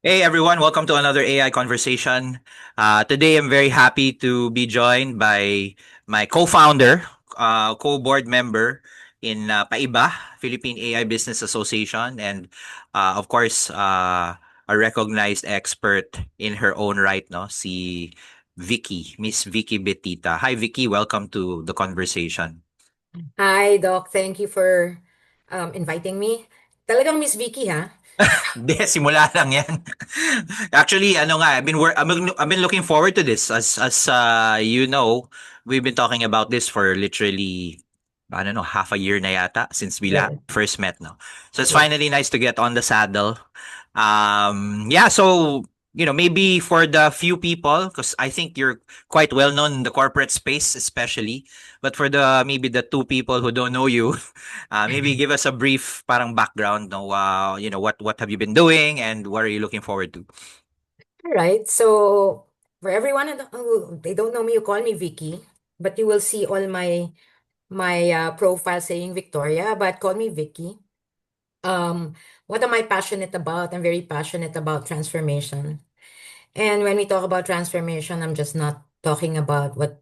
Hey everyone, welcome to another AI conversation. Today I'm very happy to be joined by my co-founder, co-board member in Paiba, Philippine AI Business Association, and of course, a recognized expert in her own right, no? Si Vicky, Miss Vicky Betita. Hi Vicky, welcome to the conversation. Hi, Doc. Thank you for inviting me. Talagang Miss Vicky, ha? Hindi, simula lang yan. Actually, ano nga, I've been looking forward to this. You know, we've been talking about this for literally, I don't know, half a year na yata since we Yes, first met, no? So it's yes. finally nice to get on the saddle. Yeah, so, maybe for the few people, because I think you're quite well known in the corporate space, especially, but for maybe the two people who don't know you, maybe give us a brief parang background. No, what have you been doing and what are you looking forward to? All right. So, for everyone who they don't know me, you call me Vicky, but you will see all my profile saying Victoria, but call me Vicky. Um, what am I passionate about? I'm very passionate about transformation. And when we talk about transformation, I'm just not talking about what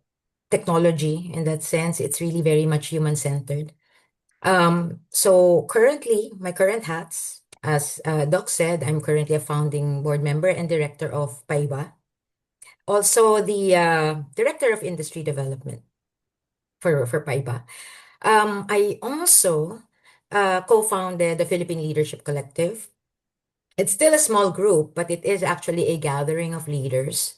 technology in that sense. It's really very much human centered. So currently, my current hats, as Doc said, I'm currently a founding board member and director of Paiba. Also, the director of industry development for Paiba. I also co-founded the Philippine Leadership Collective. It's still a small group, but it is actually a gathering of leaders.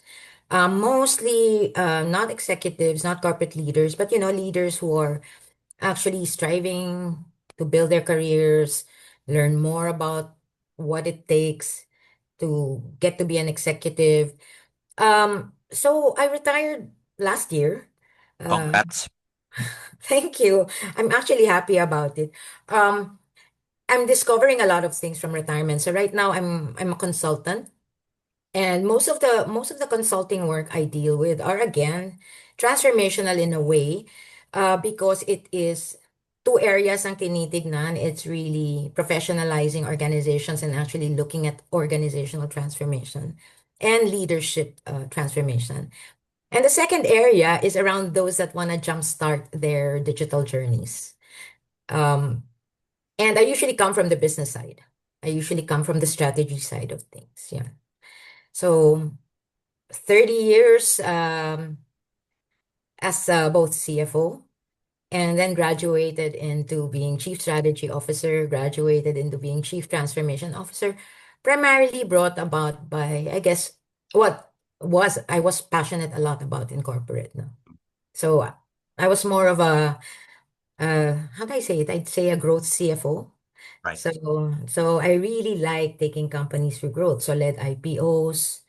Mostly not executives, not corporate leaders, but leaders who are actually striving to build their careers, learn more about what it takes to get to be an executive. So I retired last year. Uh, Congrats. thank you. I'm actually happy about it. Um, I'm discovering a lot of things from retirement. So right now I'm a consultant. And most of the consulting work I deal with are again transformational in a way, because it is two areas ang tinitignan. It's really professionalizing organizations and actually looking at organizational transformation and leadership transformation. And the second area is around those that want to jumpstart their digital journeys. Um, and I usually come from the business side. I usually come from the strategy side of things. Yeah. So 30 years as both CFO, and then graduated into being Chief Strategy Officer, graduated into being Chief Transformation Officer, primarily brought about by, I guess, what I was passionate a lot about in corporate. No? So I was more of how do I say it? I'd say a growth CFO. Right. So I really like taking companies through growth. So led IPOs,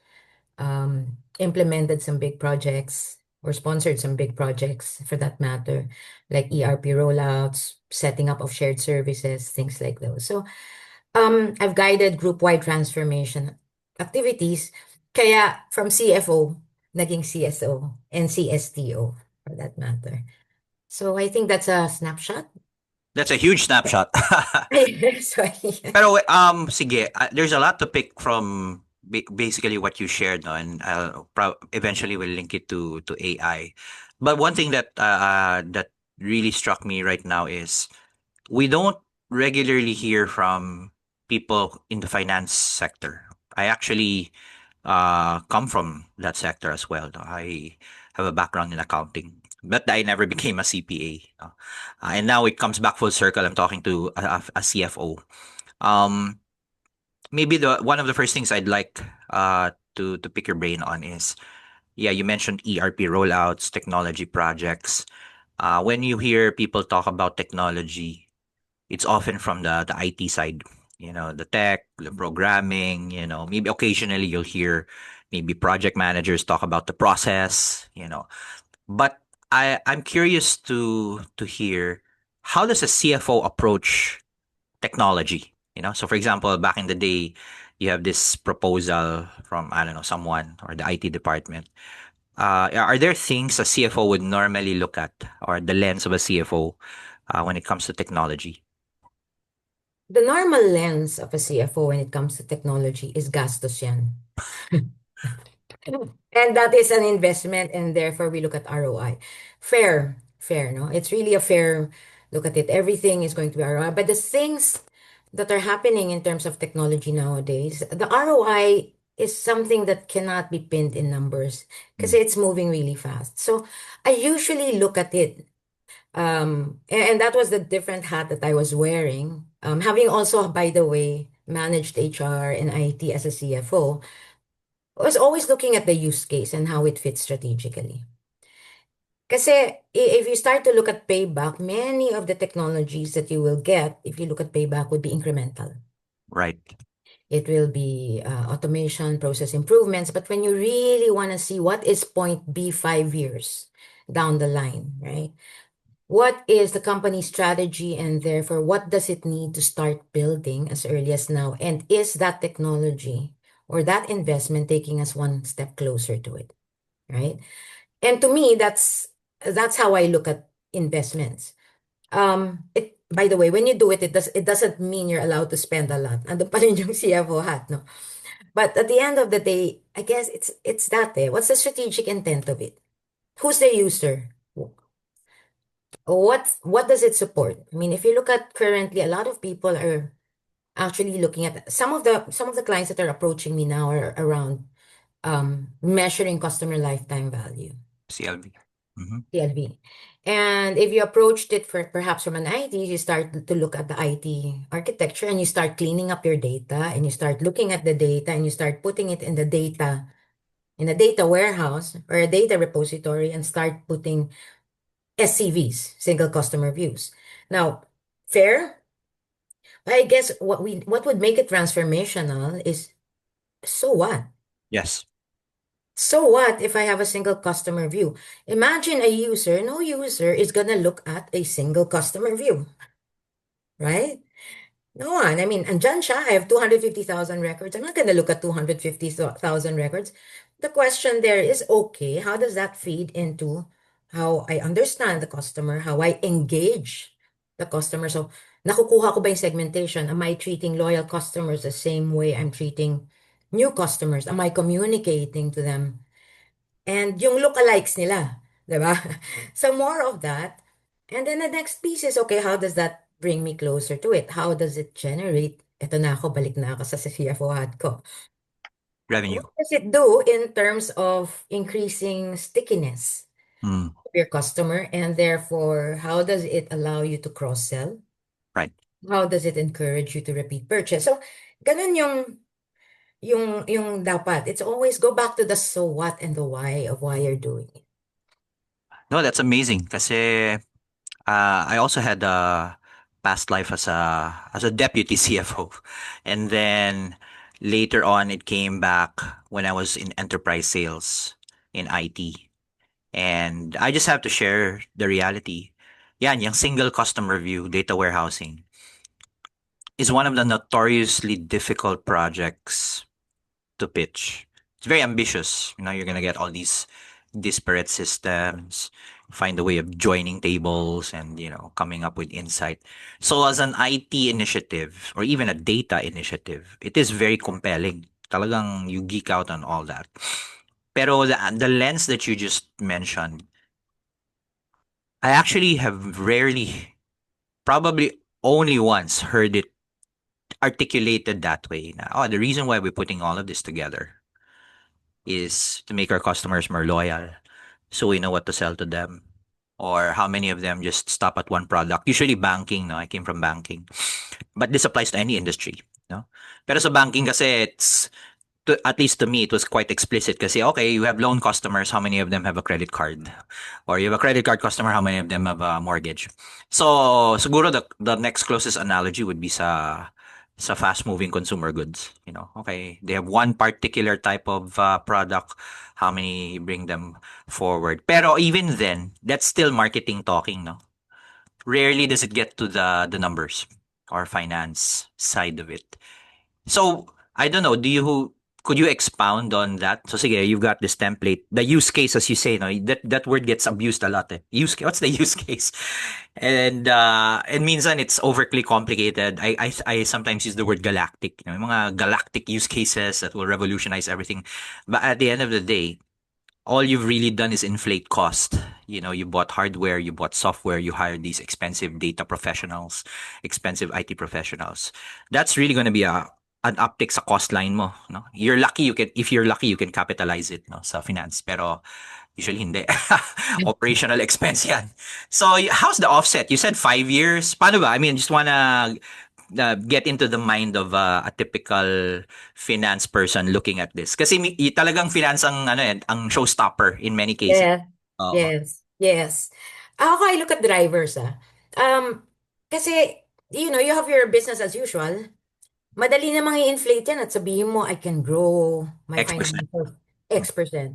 implemented some big projects or sponsored some big projects for that matter, like ERP rollouts, setting up of shared services, things like those. So I've guided group-wide transformation activities. Kaya from CFO, naging CSO and CSTO for that matter. So I think that's a snapshot. That's a huge snapshot. Sorry. Pero sige, there's a lot to pick from basically what you shared, no, and eventually we'll link it to AI. But one thing that really struck me right now is we don't regularly hear from people in the finance sector. I actually come from that sector as well. No? I have a background in accounting, but I never became a CPA. No? And now it comes back full circle. I'm talking to a CFO. Um, Maybe the one of the first things I'd like to pick your brain on is, yeah, you mentioned ERP rollouts, technology projects. When you hear people talk about technology, it's often from the IT side, the tech, the programming, maybe occasionally you'll hear maybe project managers talk about the process. But I'm curious to hear, how does a CFO approach technology? So for example, back in the day, you have this proposal from, I don't know, someone or the IT department. Are there things a CFO would normally look at, or the lens of a CFO when it comes to technology? The normal lens of a CFO when it comes to technology is gastos yan. And that is an investment, and therefore we look at ROI. Fair, fair, no? It's really a fair look at it. Everything is going to be ROI. But the things that are happening in terms of technology nowadays, the ROI is something that cannot be pinned in numbers because Mm. it's moving really fast. So I usually look at it. And that was the different hat that I was wearing. Having also, by the way, managed HR and IT as a CFO, I was always looking at the use case and how it fits strategically. Kasi if you start to look at payback, many of the technologies that you will get, if you look at payback, would be incremental. Right. It will be automation, process improvements. But when you really want to see what is point B 5 years down the line, right? What is the company's strategy, and therefore what does it need to start building as early as now? And is that technology or that investment taking us one step closer to it, right? And to me, that's how I look at investments. It by the way, when you do it, it doesn't mean you're allowed to spend a lot. Andun pa rin yung CFO hat, no? But at the end of the day, I guess it's that eh. What's the strategic intent of it? Who's the user? What does it support? I mean, if you look at currently, a lot of people are actually looking at some of the clients that are approaching me now are around measuring customer lifetime value. CLV. Hmm. TLV. And if you approached it for perhaps from an IT, you start to look at the IT architecture and you start cleaning up your data and you start looking at the data and you start putting it in a data warehouse or a data repository and start putting SCVs, single customer views. Now, fair, I guess what would make it transformational is so what? Yes. So what if I have a single customer view? Imagine no user is gonna look at a single customer view, right? No one. I mean, andyan siya, I have 250,000 records. I'm not gonna look at 250,000 records. The question there is, okay, how does that feed into how I understand the customer, how I engage the customer? So, nakukuha ko ba yung segmentation? Am I treating loyal customers the same way I'm treating new customers? Am I communicating to them and yung lookalikes nila, 'di ba? So more of that. And then the next piece is, okay, how does that bring me closer to it? How does it generate? Ito na ako, balik na ako sa CFO hat ko. Revenue. What does it do in terms of increasing stickiness Mm. of your customer? And therefore, how does it allow you to cross-sell? Right. How does it encourage you to repeat purchase? So, ganun yung dapat. It's always go back to the so what and the why of why you're doing it. No, that's amazing. Kasi I also had a past life as a deputy CFO, and then later on it came back when I was in enterprise sales in IT, and I just have to share the reality. Yan, yung single customer view data warehousing is one of the notoriously difficult projects to pitch. It's very ambitious. You're gonna get all these disparate systems, find a way of joining tables and, coming up with insight. So as an IT initiative or even a data initiative, it is very compelling. Talagang you geek out on all that. Pero the lens that you just mentioned, I actually have rarely, probably only once heard it articulated that way. Na, the reason why we're putting all of this together is to make our customers more loyal so we know what to sell to them or how many of them just stop at one product. Usually banking, no? I came from banking. But this applies to any industry, no? Pero sa banking kasi at least to me, it was quite explicit kasi, okay, you have loan customers, how many of them have a credit card? Or you have a credit card customer, how many of them have a mortgage? So, siguro the next closest analogy would be sa fast-moving consumer goods. Okay, they have one particular type of product, how many bring them forward? Pero even then, that's still marketing talking, no? Rarely does it get to the numbers or finance side of it. So, I don't know, could you expound on that? So sige, you've got this template. The use case, as you say, no, that word gets abused a lot. Eh. What's the use case? And minsan it's overly complicated. I sometimes use the word galactic. You know, yung mga galactic use cases that will revolutionize everything. But at the end of the day, all you've really done is inflate cost. You know, you bought hardware, you bought software, you hired these expensive data professionals, expensive IT professionals. That's really going to be an uptick sa cost line mo, no? You're lucky you can if you're lucky you can capitalize it, no, sa finance. Pero usually hindi. Operational expense 'yan. So, how's the offset? You said 5 years. Paano ba? I mean, just wanna get into the mind of a typical finance person looking at this. Kasi talagang finance ang ano ang showstopper in many cases. Yes, Oo. yes, yes. Ako, I look at drivers, ah. Um, kasi, you have your business as usual. Madali namang i-inflate yan at sabihin mo, I can grow my X%. financial Mm. X%.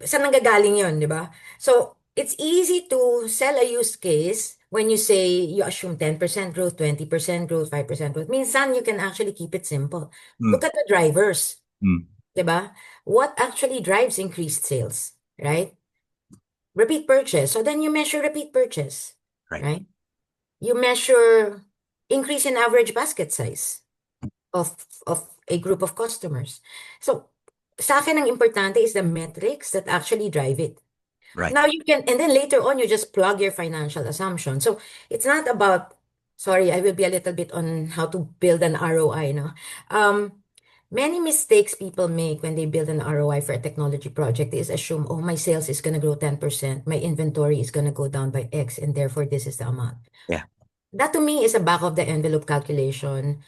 Saan nanggagaling yun, di ba? So, it's easy to sell a use case when you say you assume 10% growth, 20% growth, 5% growth. Minsan, you can actually keep it simple. Look Mm. at the drivers, Mm. di ba? What actually drives increased sales, right? Repeat purchase. So then you measure repeat purchase, Right. right? You measure increase in average basket size of of a group of customers. So sa akin ang importante is the metrics that actually drive it. Right. Now you can, and then later on, you just plug your financial assumption. So it's not about, sorry, I will be a little bit on how to build an ROI, no? Many mistakes people make when they build an ROI for a technology project is assume, oh, my sales is going to grow 10%, my inventory is going to go down by X, and therefore this is the amount. Yeah. That to me is a back of the envelope calculation.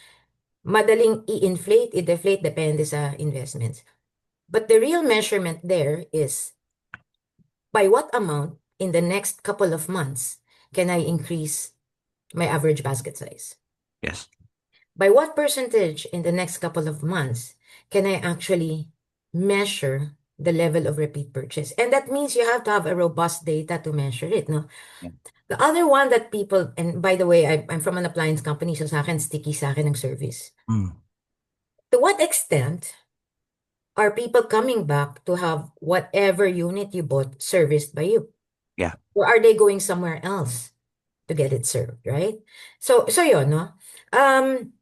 Madaling i-inflate, i-deflate, depende sa investments. But the real measurement there is by what amount in the next couple of months can I increase my average basket size? Yes. By what percentage in the next couple of months can I actually measure the level of repeat purchase? And that means you have to have a robust data to measure it, no? Yeah. The other one that people, and by the way, I'm from an appliance company, so sa akin, sticky sa akin ang service. Mm. To what extent are people coming back to have whatever unit you bought serviced by you? Yeah. Or are they going somewhere else to get it served, right? So yun, no? Um,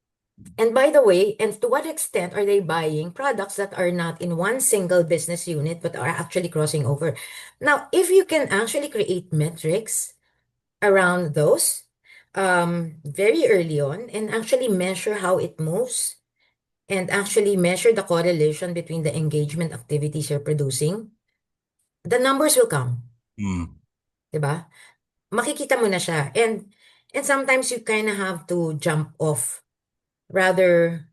and by the way, and to what extent are they buying products that are not in one single business unit but are actually crossing over? Now, if you can actually create metrics around those very early on and actually measure how it moves and actually measure the correlation between the engagement activities you're producing, the numbers will come, Mm. 'di ba? Makikita mo na siya. And sometimes you kind of have to jump off rather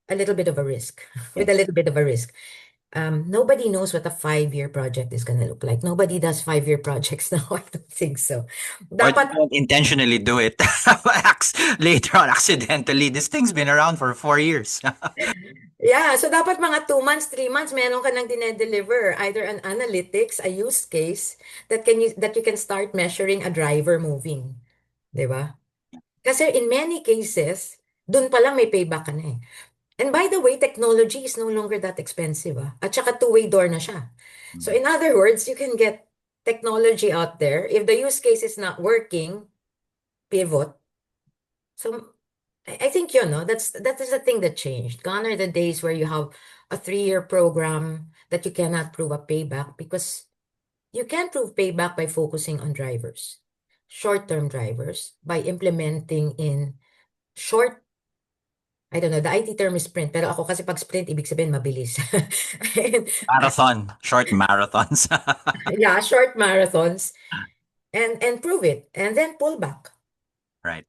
a little bit of a risk, with a Yes. little bit of a risk. Nobody knows what a 5-year project is going to look like. Nobody does 5-year projects now. I don't think so. Or they Dapat, don't intentionally do it. Later on, accidentally. This thing's been around for 4 years. yeah, so dapat mga 2 months, 3 months, meron ka nang dinedeliver, either an analytics, a use case that you can start measuring a driver moving. 'Di ba? Kasi in many cases, dun pa lang may payback ka na eh. And by the way, technology is no longer that expensive, ah. At saka two-way door na siya. So Mm. in other words, you can get technology out there. If the use case is not working, pivot. So I think that is the thing that changed. Gone are the days where you have a 3-year program that you cannot prove a payback because you can prove payback by focusing on drivers, short-term drivers, by implementing in short, I don't know, the IT term is sprint, pero ako kasi pag sprint, ibig sabihin mabilis. And, Marathon. Short marathons. yeah, short marathons and prove it and then pull back. Right.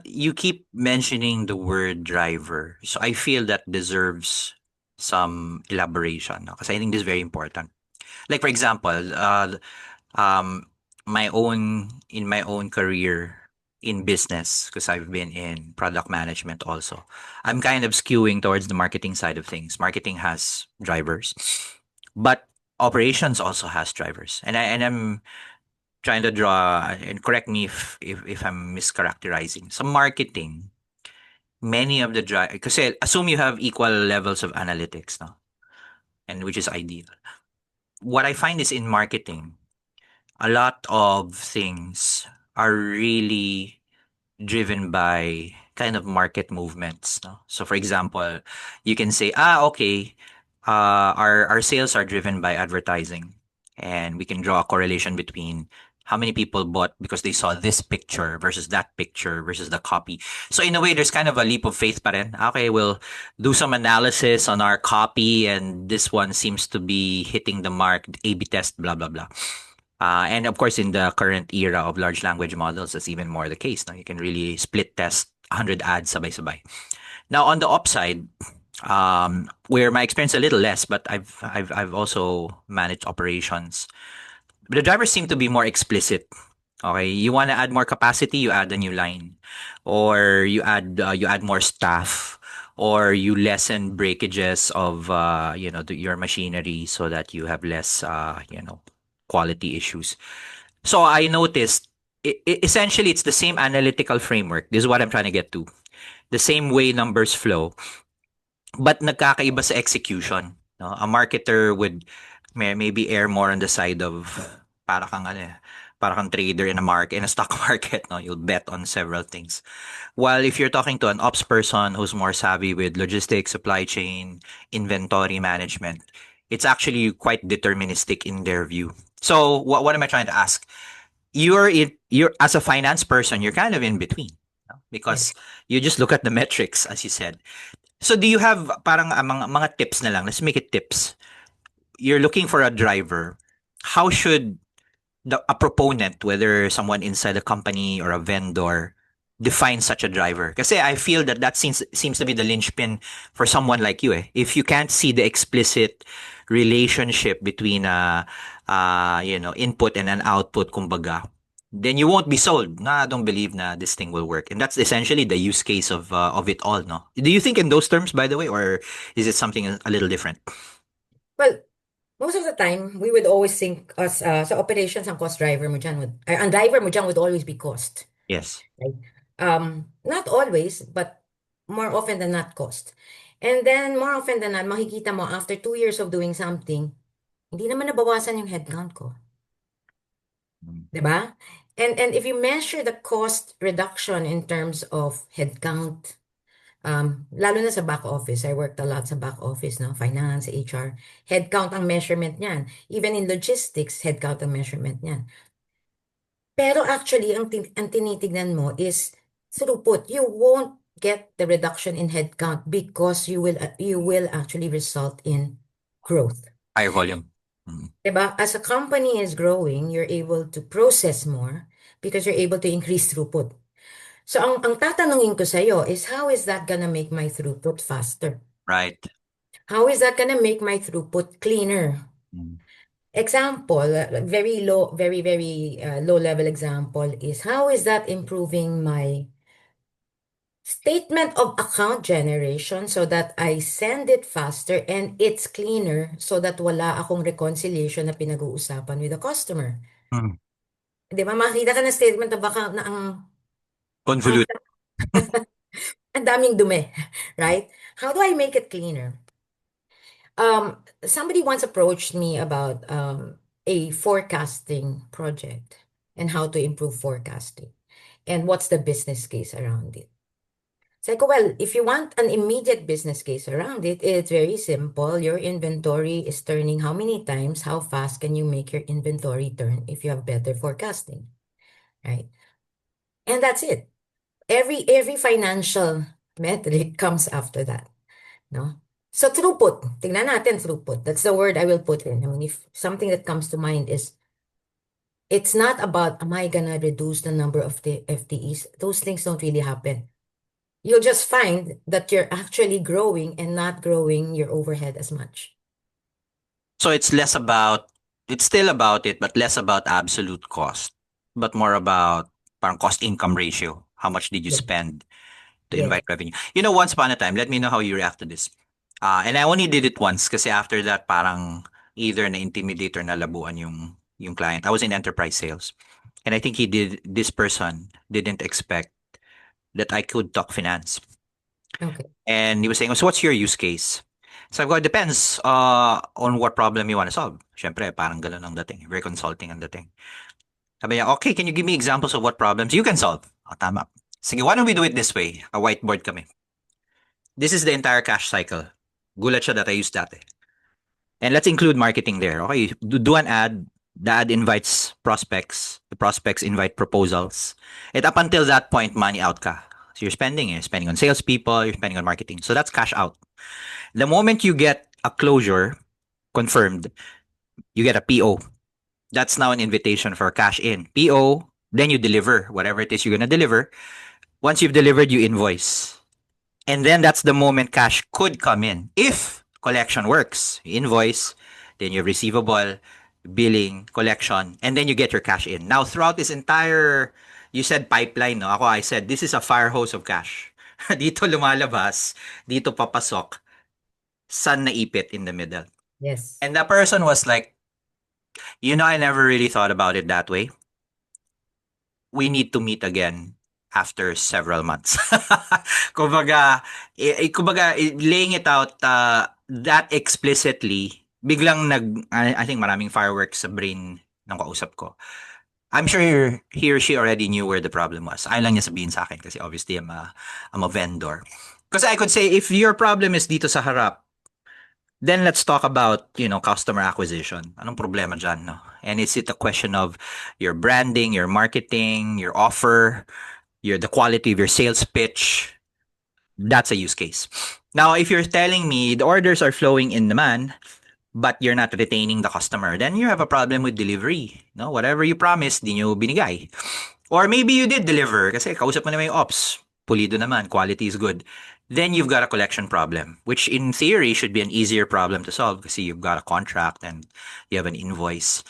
You keep mentioning the word driver. So I feel that deserves some elaboration, no? Because I think this is very important. Like for example, um, in my own career in business, because I've been in product management also, I'm kind of skewing towards the marketing side of things. Marketing has drivers, but operations also has drivers, and I'm trying to draw and correct me if I'm mischaracterizing. So marketing many of the drive, kasi assume you have equal levels of analytics, no? And which is ideal. What I find is in marketing, a lot of things are really driven by kind of market movements. No? So, for example, you can say, okay, our sales are driven by advertising, and we can draw a correlation between how many people bought because they saw this picture versus that picture versus the copy. So in a way, there's kind of a leap of faith pa rin. Okay, we'll do some analysis on our copy, and this one seems to be hitting the mark, A/B test, blah blah blah. And of course, in the current era of large language models, that's even more the case. Now you can really split test 100 ads sabay-sabay. Now on the upside, where my experience a little less, but I've also managed operations. But the drivers seem to be more explicit. Okay, you want to add more capacity, you add a new line, or you add more staff, or you lessen breakages of your machinery so that you have less quality issues. So I noticed essentially it's the same analytical framework. This is what I'm trying to get to. The same way numbers flow, but nagkakaiba sa execution. No? A marketer would maybe err more on the side of para kang ano, para kang trader in a stock market. No, you'll bet on several things. While if you're talking to an ops person who's more savvy with logistics, supply chain, inventory management, it's actually quite deterministic in their view. So what am I trying to ask? You're as a finance person, you're kind of in between, no? Because Yes. you just look at the metrics, as you said. So do you have parang mga tips na lang? Let's make it tips. You're looking for a driver. How should a proponent, whether someone inside a company or a vendor, define such a driver? Kasi I feel that seems to be the linchpin for someone like you. Eh. If you can't see the explicit relationship between input and an output, kumbaga, then you won't be sold. Nah, I don't believe na this thing will work. And that's essentially the use case of it all, no? Do you think in those terms, by the way, or is it something a little different? Well, most of the time, we would always think as sa operations ang cost driver mo dyan ang driver mo dyan would always be cost, Yes. right? Not always, but more often than not cost. And then more often than not, makikita mo after 2 years of doing something, hindi naman nabawasan yung headcount ko, Mm. 'di ba? And if you measure the cost reduction in terms of headcount, lalo na sa back office, I worked a lot sa back office, no? Finance, HR. Headcount ang measurement niyan. Even in logistics, headcount ang measurement niyan. Pero actually, ang tinitignan mo is throughput. You won't get the reduction in headcount because you will actually result in growth. Higher volume. Mm. Diba? As a company is growing, you're able to process more because you're able to increase throughput. So ang tatanungin ko sa'yo is how is that gonna make my throughput faster? Right. How is that gonna make my throughput cleaner? Mm. Example, very low, very, very low level example is how is that improving my statement of account generation so that I send it faster and it's cleaner so that wala akong reconciliation na pinag-uusapan with the customer. Mm. Di ba? Makita ka ng statement of account na ang, Convolute. ang daming dumi, right? How do I make it cleaner? Somebody once approached me about a forecasting project and how to improve forecasting and what's the business case around it. Sabi ko, well, if you want an immediate business case around it, it's very simple. Your inventory is turning how many times? How fast can you make your inventory turn if you have better forecasting, right? And that's it. Every financial metric comes after that, no? So throughput, tingnan natin throughput. That's the word I will put in. I mean, if something that comes to mind is, it's not about, am I gonna reduce the number of the FTEs? Those things don't really happen. You'll just find that you're actually growing and not growing your overhead as much. So it's still about it, but less about absolute cost, but more about parang cost income ratio. How much did you Yeah. spend to Yes. invite revenue? You know, once upon a time, let me know how you react to this. And I only did it once kasi after that, parang either na-intimidate or nalabuan yung client. I was in enterprise sales. And I think this person didn't expect that I could talk finance. Okay. And he was saying, so what's your use case? So I've got, it depends on what problem you want to solve. Siyempre, parang ganun ang dating. Very consulting ang dating. Sabi niya, okay, can you give me examples of what problems you can solve? Oh, tama. Sige, why don't we do it this way? A whiteboard kami. This is the entire cash cycle. Gulat siya that I used dati. And let's include marketing there. Okay, do an ad. The ad invites prospects. The prospects invite proposals. And up until that point, money out ka. So you're spending. You're spending on salespeople. You're spending on marketing. So that's cash out. The moment you get a closure confirmed, you get a PO. That's now an invitation for cash in. PO, then you deliver whatever it is you're going to deliver. Once you've delivered, you invoice. And then that's the moment cash could come in. If collection works, you invoice, then you have receivable, billing, collection, and then you get your cash in. Now, throughout this entire, you said pipeline, no? I said, this is a fire hose of cash. Dito lumalabas, dito papasok, sun naipit in the middle. Yes. And the person was like, I never really thought about it that way. We need to meet again after several months. Kumbaga, laying it out that explicitly, biglang I think maraming fireworks sa brain ng kausap ko. I'm sure he or she already knew where the problem was. Ayaw lang niya sabihin sa akin kasi obviously I'm a vendor. Kasi I could say, if your problem is dito sa harap, then let's talk about, customer acquisition. Anong problema dyan, no? And is it a question of your branding, your marketing, your offer, the quality of your sales pitch? That's a use case. Now, if you're telling me the orders are flowing in demand, but you're not retaining the customer, then you have a problem with delivery. No, whatever you promised, di nyo binigay. Or maybe you did deliver kasi kausap mo naman yung ops. Pulido naman, quality is good. Then you've got a collection problem, which in theory should be an easier problem to solve kasi you've got a contract and you have an invoice.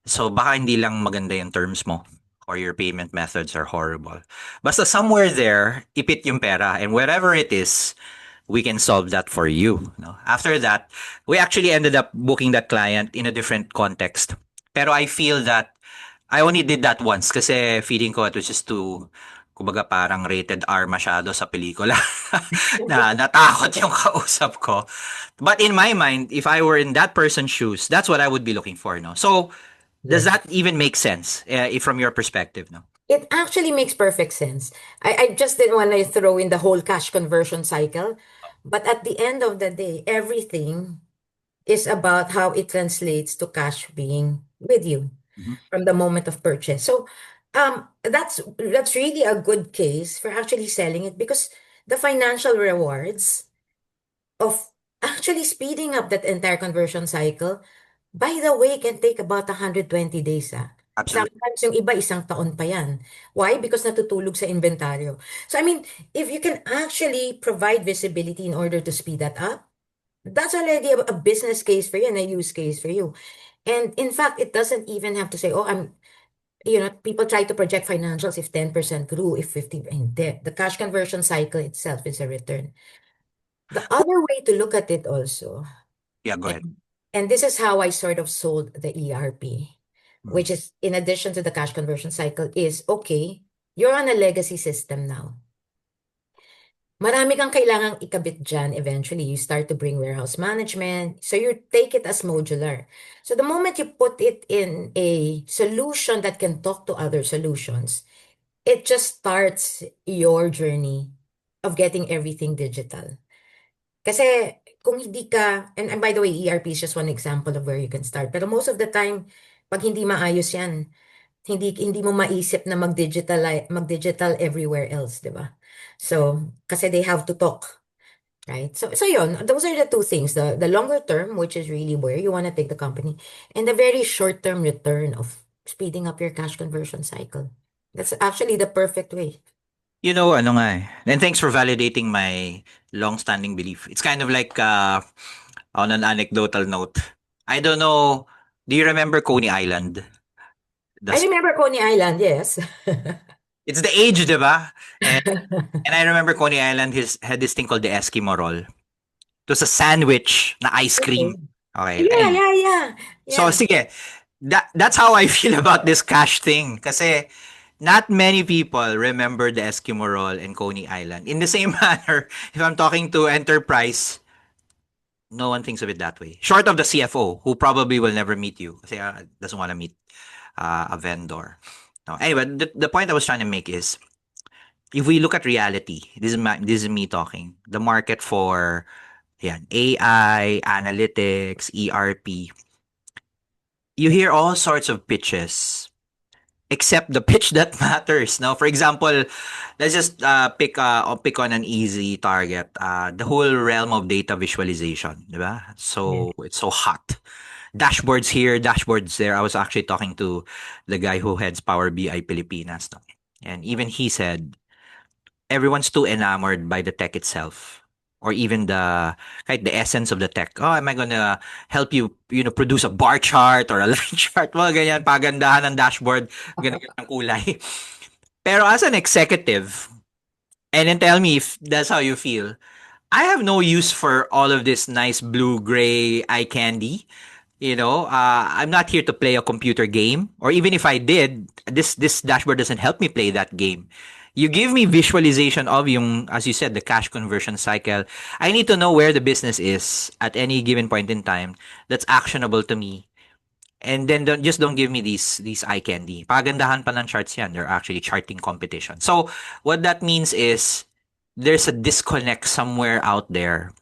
So baka hindi lang maganda yung terms mo or your payment methods are horrible. Basta somewhere there, ipit yung pera, and wherever it is, we can solve that for you. No? After that, we actually ended up booking that client in a different context. Pero I feel that I only did that once kasi feeling ko it was just too, kumbaga parang rated R masyado sa pelikula. Na natakot yung kausap ko. But in my mind, if I were in that person's shoes, that's what I would be looking for, no? So, does Yes. that even make sense if from your perspective, no? It actually makes perfect sense. I just didn't want to throw in the whole cash conversion cycle, but at the end of the day, everything is about how it translates to cash being with you Mhm. from the moment of purchase. So, that's really a good case for actually selling it because the financial rewards of actually speeding up that entire conversion cycle, by the way, can take about 120 days. Ah. Absolutely. Sometimes yung iba isang taon pa yan. Why? Because natutulog sa inventaryo. So I mean, if you can actually provide visibility in order to speed that up, that's already a business case for you and a use case for you. And in fact, it doesn't even have to say, oh, people try to project financials if 10% grew, if 50, hindi. The cash conversion cycle itself is a return. The other way to look at it also, Yeah, go ahead. and this is how I sort of sold the ERP, Mm. which is in addition to the cash conversion cycle, is okay, you're on a legacy system now. Marami kang kailangang ikabit dyan eventually. You start to bring warehouse management. So you take it as modular. So the moment you put it in a solution that can talk to other solutions, it just starts your journey of getting everything digital. Kasi kung hindi ka, and by the way, ERP is just one example of where you can start. Pero most of the time, pag hindi maayos yan, hindi mo maisip na mag-digital everywhere else, di ba? So, kasi they have to talk, right? So yun, those are the two things. The longer term, which is really where you want to take the company, and the very short term return of speeding up your cash conversion cycle. That's actually the perfect way. Ano nga eh. And thanks for validating my long-standing belief. It's kind of like, on an anecdotal note, I don't know, do you remember Coney Island? I The remember Coney Island, yes. It's the age, di ba? And I remember Coney Island had this thing called the Eskimo roll. It was a sandwich na ice Okay. cream. Okay. Yeah, And yeah, yeah. so Yeah. sige, that's how I feel about this cash thing. Kasi Not many people remember the Eskimo roll in Coney Island. In the same manner, if I'm talking to enterprise, no one thinks of it that way. Short of the CFO, who probably will never meet you kasi doesn't want to meet a vendor. No. Anyway, the point I was trying to make is, if we look at reality, this is me talking. The market for AI, analytics, ERP, you hear all sorts of pitches except the pitch that matters. Now, for example, let's just pick on an easy target. The whole realm of data visualization, diba? Yes. So it's so hot. Dashboards here, dashboards there. I was actually talking to the guy who heads Power BI Pilipinas, no? And even he said everyone's too enamored by the tech itself, or even the essence of the tech. Oh, am I gonna help you, produce a bar chart or a line chart? Mga ganyan, pagandahan ng dashboard, ganyan ang kulay. Pero as an executive, and then tell me if that's how you feel, I have no use for all of this nice blue gray eye candy. I'm not here to play a computer game, or even if I did, this dashboard doesn't help me play that game. You give me visualization of yung, as you said, the cash conversion cycle. I need to know where the business is at any given point in time that's actionable to me. And then don't give me these eye candy. Pagandahan pa ng charts yan. They're actually charting competition. So what that means is there's a disconnect somewhere out there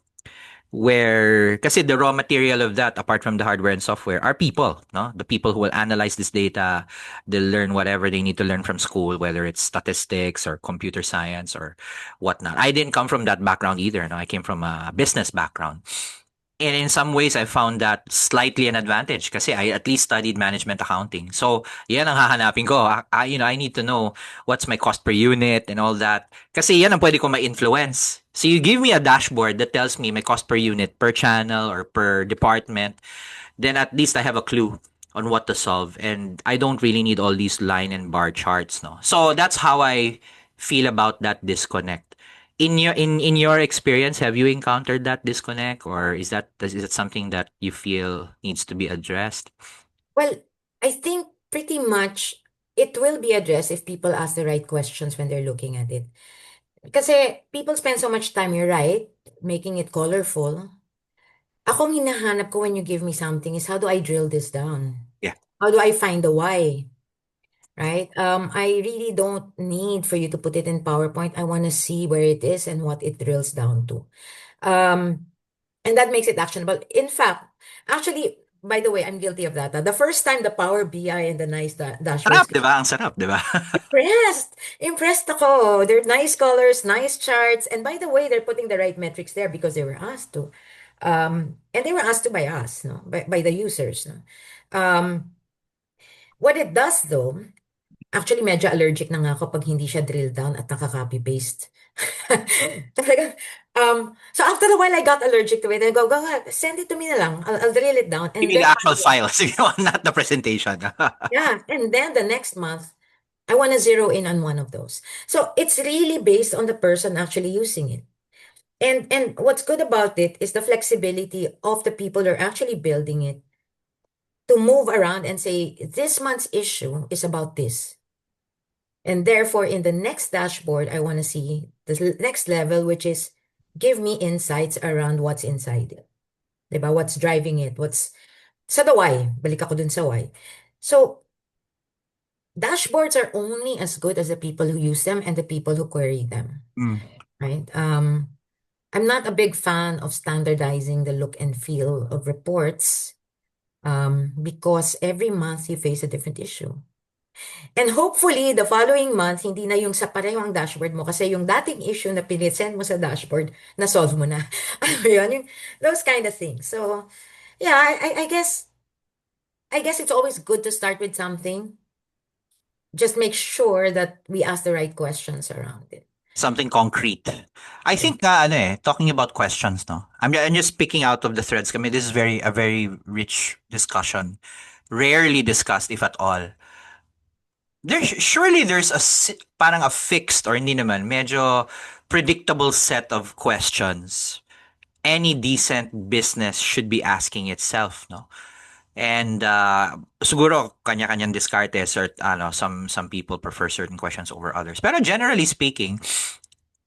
where kasi the raw material of that, apart from the hardware and software, are people, no? The people who will analyze this data, they'll learn whatever they need to learn from school, whether it's statistics or computer science or whatnot. I didn't come from that background either, no? I came from a business background. And in some ways, I found that slightly an advantage kasi I at least studied management accounting. So, yan ang hahanapin ko. I need to know what's my cost per unit and all that. Kasi yan ang pwede ko ma-influence. So, you give me a dashboard that tells me my cost per unit per channel or per department, then at least I have a clue on what to solve. And I don't really need all these line and bar charts, no? So, that's how I feel about that disconnect. In your experience, have you encountered that disconnect, or is that something that you feel needs to be addressed? Well, I think pretty much it will be addressed if people ask the right questions when they're looking at it. Kasi people spend so much time, you're right, making it colorful. Ako ang hinahanap ko when you give me something is how do I drill this down? Yeah. How do I find the why? Right? I really don't need for you to put it in PowerPoint. I want to see where it is and what it drills down to. Um, and that makes it actionable. In fact, actually, by the way, I'm guilty of that. The first time the Power BI and the nice Sarap, dashboards, di ba? Ang sarap, di ba? impressed. Impressed ako. They're nice colors, nice charts. And by the way, they're putting the right metrics there because they were asked to. And they were asked to by us, no? By the users, no? What it does though, actually medyo allergic na nga ako pag hindi siya drill down at naka-copy paste. Talagang, so after a while, I got allergic to it. I go, send it to me na lang. I'll drill it down. Give And me the then, actual files, not the presentation. yeah, and then the next month, I want to zero in on one of those. So it's really based on the person actually using it. And what's good about it is the flexibility of the people who are actually building it to move around and say, this month's issue is about this. And therefore, in the next dashboard, I want to see the next level, which is give me insights around what's inside it. Diba? What's driving it? Sa the why. Balik ako dun sa why. So, dashboards are only as good as the people who use them and the people who query them, Mm. right? I'm not a big fan of standardizing the look and feel of reports because every month you face a different issue. And hopefully, the following month, hindi na yung sa pareho ang dashboard mo kasi yung dating issue na pinisend mo sa dashboard, na-solve mo na. Alam mo yun? Those kind of things. So, yeah, I guess it's always good to start with something. Just make sure that we ask the right questions around it. Something concrete. I Yeah. think talking about questions, no. I'm just picking out of the threads. I mean, this is a very rich discussion. Rarely discussed, if at all. Surely there's parang a fixed or hindi naman, medyo predictable set of questions any decent business should be asking itself, no? And siguro kanya-kanyang diskarte, some people prefer certain questions over others. Pero generally speaking,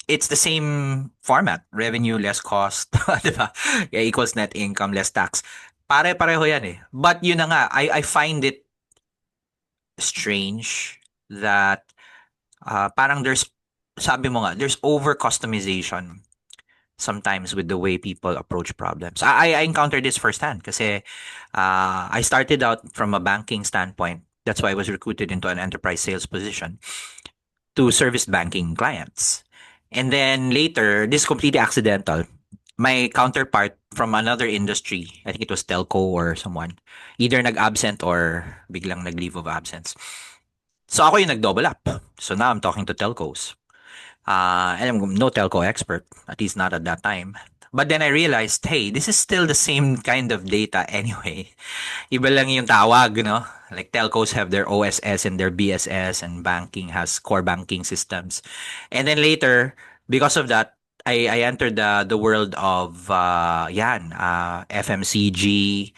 it's the same format. Revenue less cost, 'di ba? Yeah, equals net income less tax. Pare-pareho 'yan eh. But yun na nga, I find it strange that parang sabi mo nga, there's over customization sometimes with the way people approach problems. I encountered this firsthand kasi I started out from a banking standpoint. That's why I was recruited into an enterprise sales position to service banking clients. And then later, this is completely accidental. My counterpart from another industry, I think it was telco or someone, either nag-absent or biglang nag-leave of absence. So ako yung nag-double up. So now I'm talking to telcos. And I'm no telco expert, at least not at that time. But then I realized, hey, this is still the same kind of data anyway. Iba lang yung tawag, no? Like telcos have their OSS and their BSS, and banking has core banking systems. And then later, because of that, I entered the world of FMCG,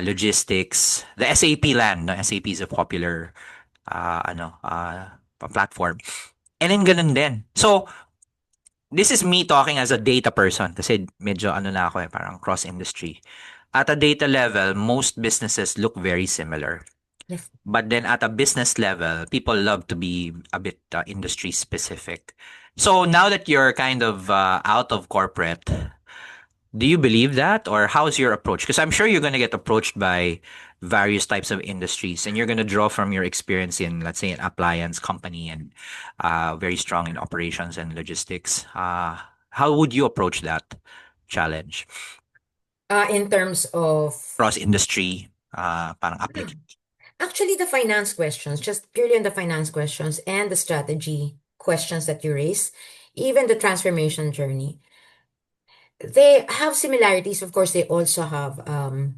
logistics, the SAP land. No? SAP is a popular platform. And then ganun din. So, this is me talking as a data person kasi medyo na ako parang cross-industry. At a data level, most businesses look very similar. Yes. But then at a business level, people love to be a bit industry specific. So now that you're kind of out of corporate, do you believe that, or how's your approach? Because I'm sure you're going to get approached by various types of industries, and you're going to draw from your experience in, let's say, an appliance company and very strong in operations and logistics. How would you approach that challenge? In terms of Cross industry, parang application. actually the finance questions, just purely on the finance questions and the strategy questions that you raise, even the transformation journey, they have similarities. Of course, they also have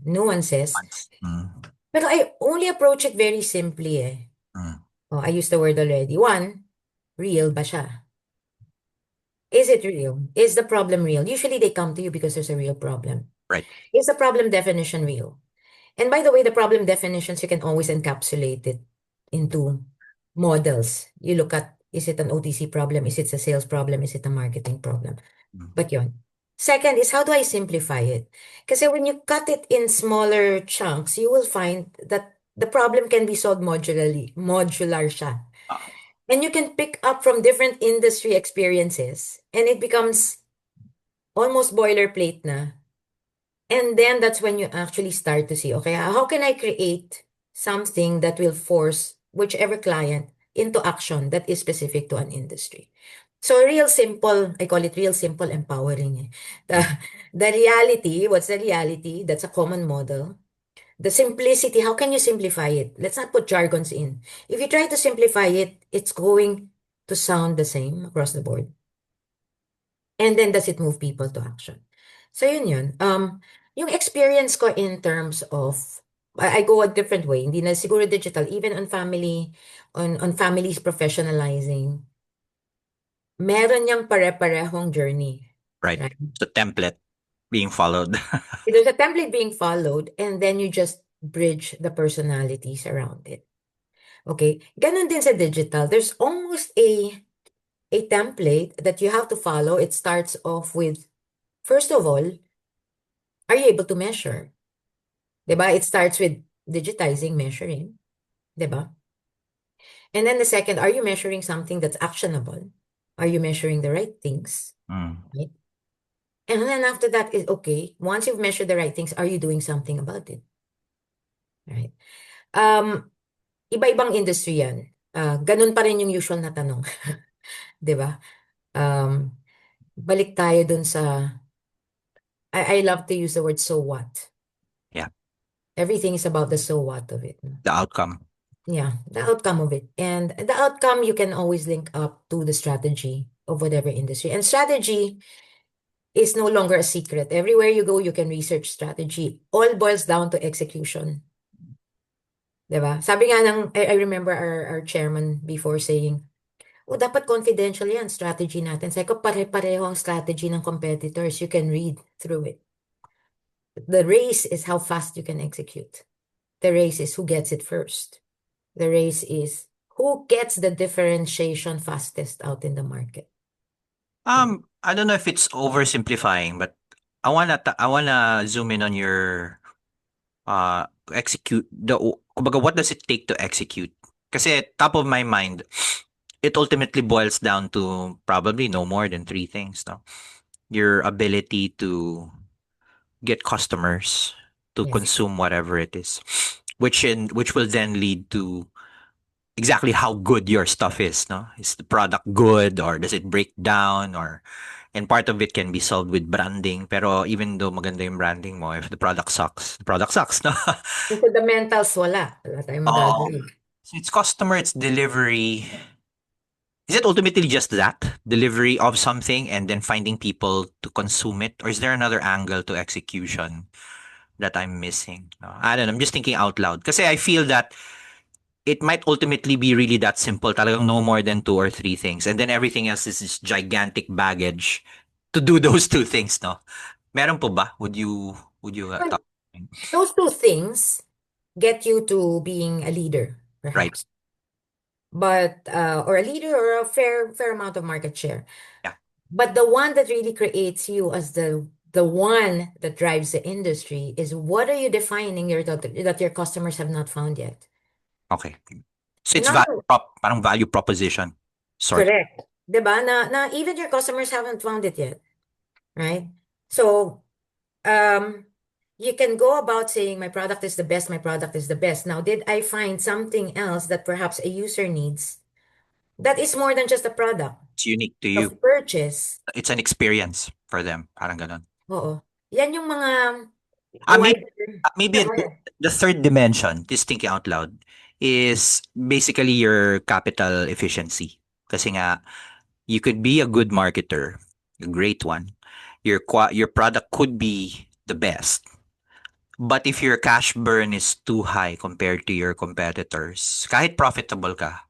nuances. Mm, But I only approach it very simply eh. mm, Oh, I used the word already. One, real ba siya? Is it real? Is the problem real? Usually they come to you because there's a real problem. right. Is the problem definition real? And by the way, the problem definitions, you can always encapsulate it into models. You look at, is it an OTC problem? Is it a sales problem? Is it a marketing problem? Mm, But yun. Second is, how do I simplify it? Because when you cut it in smaller chunks, you will find that the problem can be solved modular siya. ah, And you can pick up from different industry experiences, and it becomes almost boilerplate na. And then that's when you actually start to see, okay, how can I create something that will force whichever client into action that is specific to an industry? So real simple, I call it real simple empowering. Eh. The, mm, the reality, what's the reality? That's a common model. The simplicity, how can you simplify it? Let's not put jargons in. If you try to simplify it, it's going to sound the same across the board. And then does it move people to action? So yun yun. Yung experience ko in terms of, I go a different way. Hindi na siguro digital, even on family, on families professionalizing, meron niyang pare-parehong journey. right. Right? So template being followed. There's a template being followed, and then you just bridge the personalities around it. Okay? Ganon din sa digital. There's almost a template that you have to follow. It starts off with, first of all, are you able to measure? 'Di ba? It starts with digitizing, measuring, 'di ba? And then the second, are you measuring something that's actionable? Are you measuring the right things? Mm, Right? And then after that is okay, once you've measured the right things, are you doing something about it? Right? Um, iba-ibang industry 'yan. Ganun pa rin yung usual na tanong, 'di ba? Balik tayo dun sa I love to use the word so what. yeah. Everything is about the so what of it. No? The outcome. Yeah, the outcome of it. And the outcome you can always link up to the strategy of whatever industry. And strategy is no longer a secret. Everywhere you go, you can research strategy. All boils down to execution. Diba? Sabi nga ng, I remember our chairman before saying, oh, dapat confidential yan, strategy natin. Sabi ko, pare-pareho ang strategy ng competitors. You can read through it. The race is how fast you can execute. the race is who gets it first. The race is who gets the differentiation fastest out in the market. Right? I don't know if it's oversimplifying, but I wanna zoom in on your execute kumbaga, what does it take to execute? Kasi top of my mind, it ultimately boils down to probably no more than three things, no? Your ability to get customers to Yes. consume whatever it is, which will then lead to exactly how good your stuff is, no? Is the product good or does it break down, or and part of it can be solved with branding. Pero even though maganda yung branding mo, if the product sucks, no? Yung fundamentals, wala. Wala tayong Oh, magagawa. so it's customer, it's delivery. Is it ultimately just that delivery of something and then finding people to consume it, or is there another angle to execution that I'm missing? I don't know. I'm just thinking out loud because I feel that it might ultimately be really that simple. Talagang no more than two or three things, and then everything else is this gigantic baggage to do those two things. No, meron po ba? Would you Well, talk? those two things get you to being a leader, Right? perhaps, but or a leader or a fair amount of market share. Yeah. But the one that really creates you as the one that drives the industry is what are you defining that your customers have not found yet? Okay. So In it's other words, parang value proposition sort. correct. 'Di ba? Na even your customers haven't found it yet, right? So, um, you can go about saying my product is the best, my product is the best. Now, did I find something else that perhaps a user needs that is more than just a product It's unique to you. of purchase? It's an experience for them. Parang ganun. Oo. Yan yung mga Maybe wider. maybe Yeah, go ahead. the third dimension, just thinking out loud, is basically your capital efficiency. Kasi nga, you could be a good marketer, a great one. Your product could be the best. But if your cash burn is too high compared to your competitors, kahit profitable ka,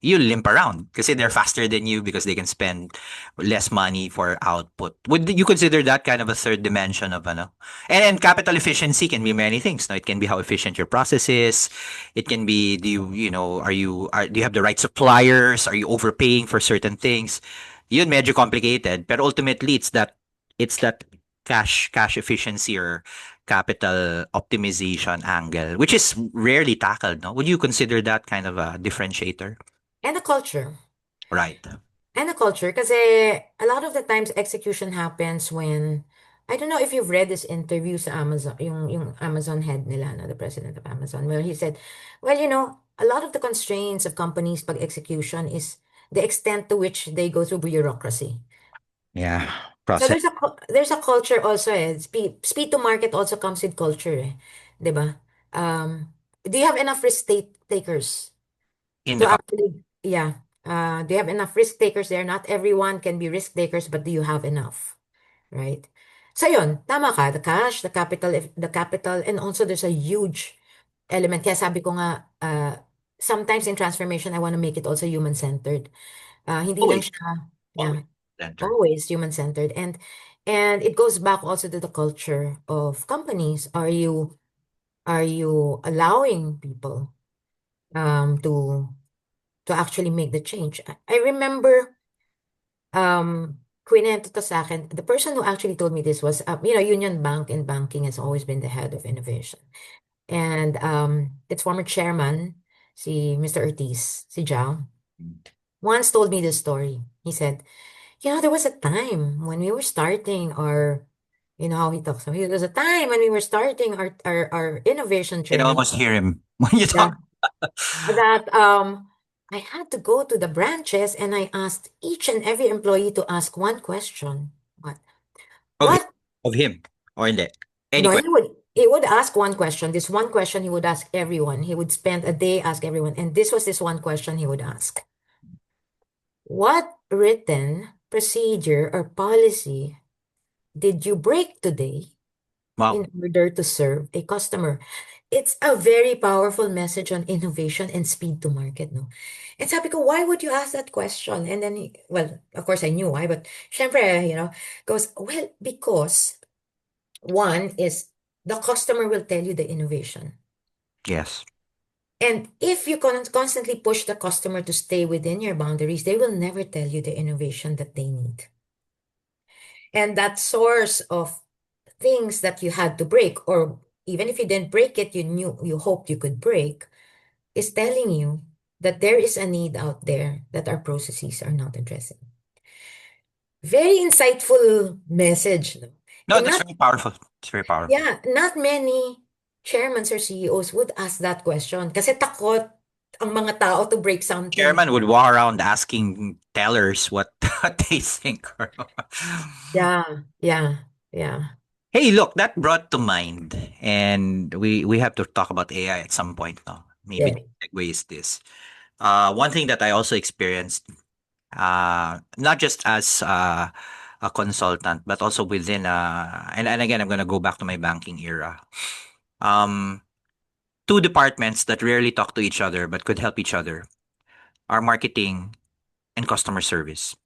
you limp around kasi they're faster than you because they can spend less money for output. Would you consider that kind of a third dimension of ano? And capital efficiency can be many things. No, it can be how efficient your process is. It can be do do you have the right suppliers? Are you overpaying for certain things? Yun medyo complicated, but ultimately it's that cash efficiency or capital optimization angle, which is rarely tackled. No, would you consider that kind of a differentiator? And the culture. Right. And the culture, kasi a lot of the times execution happens when, I don't know if you've read this interview sa Amazon, yung Amazon head nila, no, the president of Amazon, where he said, well, a lot of the constraints of companies pag execution is the extent to which they go through bureaucracy. Yeah. So Process there's a culture also eh. Speed to market also comes with culture eh. 'Di ba? Do you have enough takers in to the company. actually, yeah. Do you have enough risk takers there? Not everyone can be risk takers, but do you have enough? Right? So yun, tama ka. The cash, the capital, and also there's a huge element. Kaya sabi ko nga, sometimes in transformation, I want to make it also human-centered. Hindi lang Always. siya, yeah, Always. Center. always human-centered. And it goes back also to the culture of companies. Are you allowing people to actually make the change? I remember kwinento to sa akin, the person who actually told me this was, Union Bank and banking has always been the head of innovation. And its former chairman, si Mr. Ortiz, si Jao, once told me this story. He said, there was a time when we were starting our, how he talks. There was a time when we were starting our innovation I can journey. almost hear him when you Yeah. talk That I had to go to the branches and I asked each and every employee to ask one question. What? of him, What? of him or hindi. Any No, question. he would ask one question. This one question he would ask everyone. He would spend a day ask everyone. And this one question he would ask. What written procedure or policy did you break today Wow. in order to serve a customer? It's a very powerful message on innovation and speed to market, no? And sabi ko, why would you ask that question? And then, well, of course I knew why, but syempre, goes, well, because one is the customer will tell you the innovation. Yes. And if you constantly push the customer to stay within your boundaries, they will never tell you the innovation that they need. And that source of things that you had to break, or even if you didn't break it, you hoped you could break, is telling you that there is a need out there that our processes are not addressing. Very insightful message, no? No, And that's not, very powerful. It's very powerful. yeah, not many chairmans or CEOs would ask that question kasi takot ang mga tao to break something. Chairman would walk around asking tellers what, what they think. Yeah, yeah, yeah. Hey, look, that brought to mind, and we have to talk about AI at some point now. Maybe Yeah. the segue is this. One thing that I also experienced, not just as a consultant, but also within, and again, I'm going to go back to my banking era. Um, Two departments that rarely talk to each other but could help each other are marketing and customer service.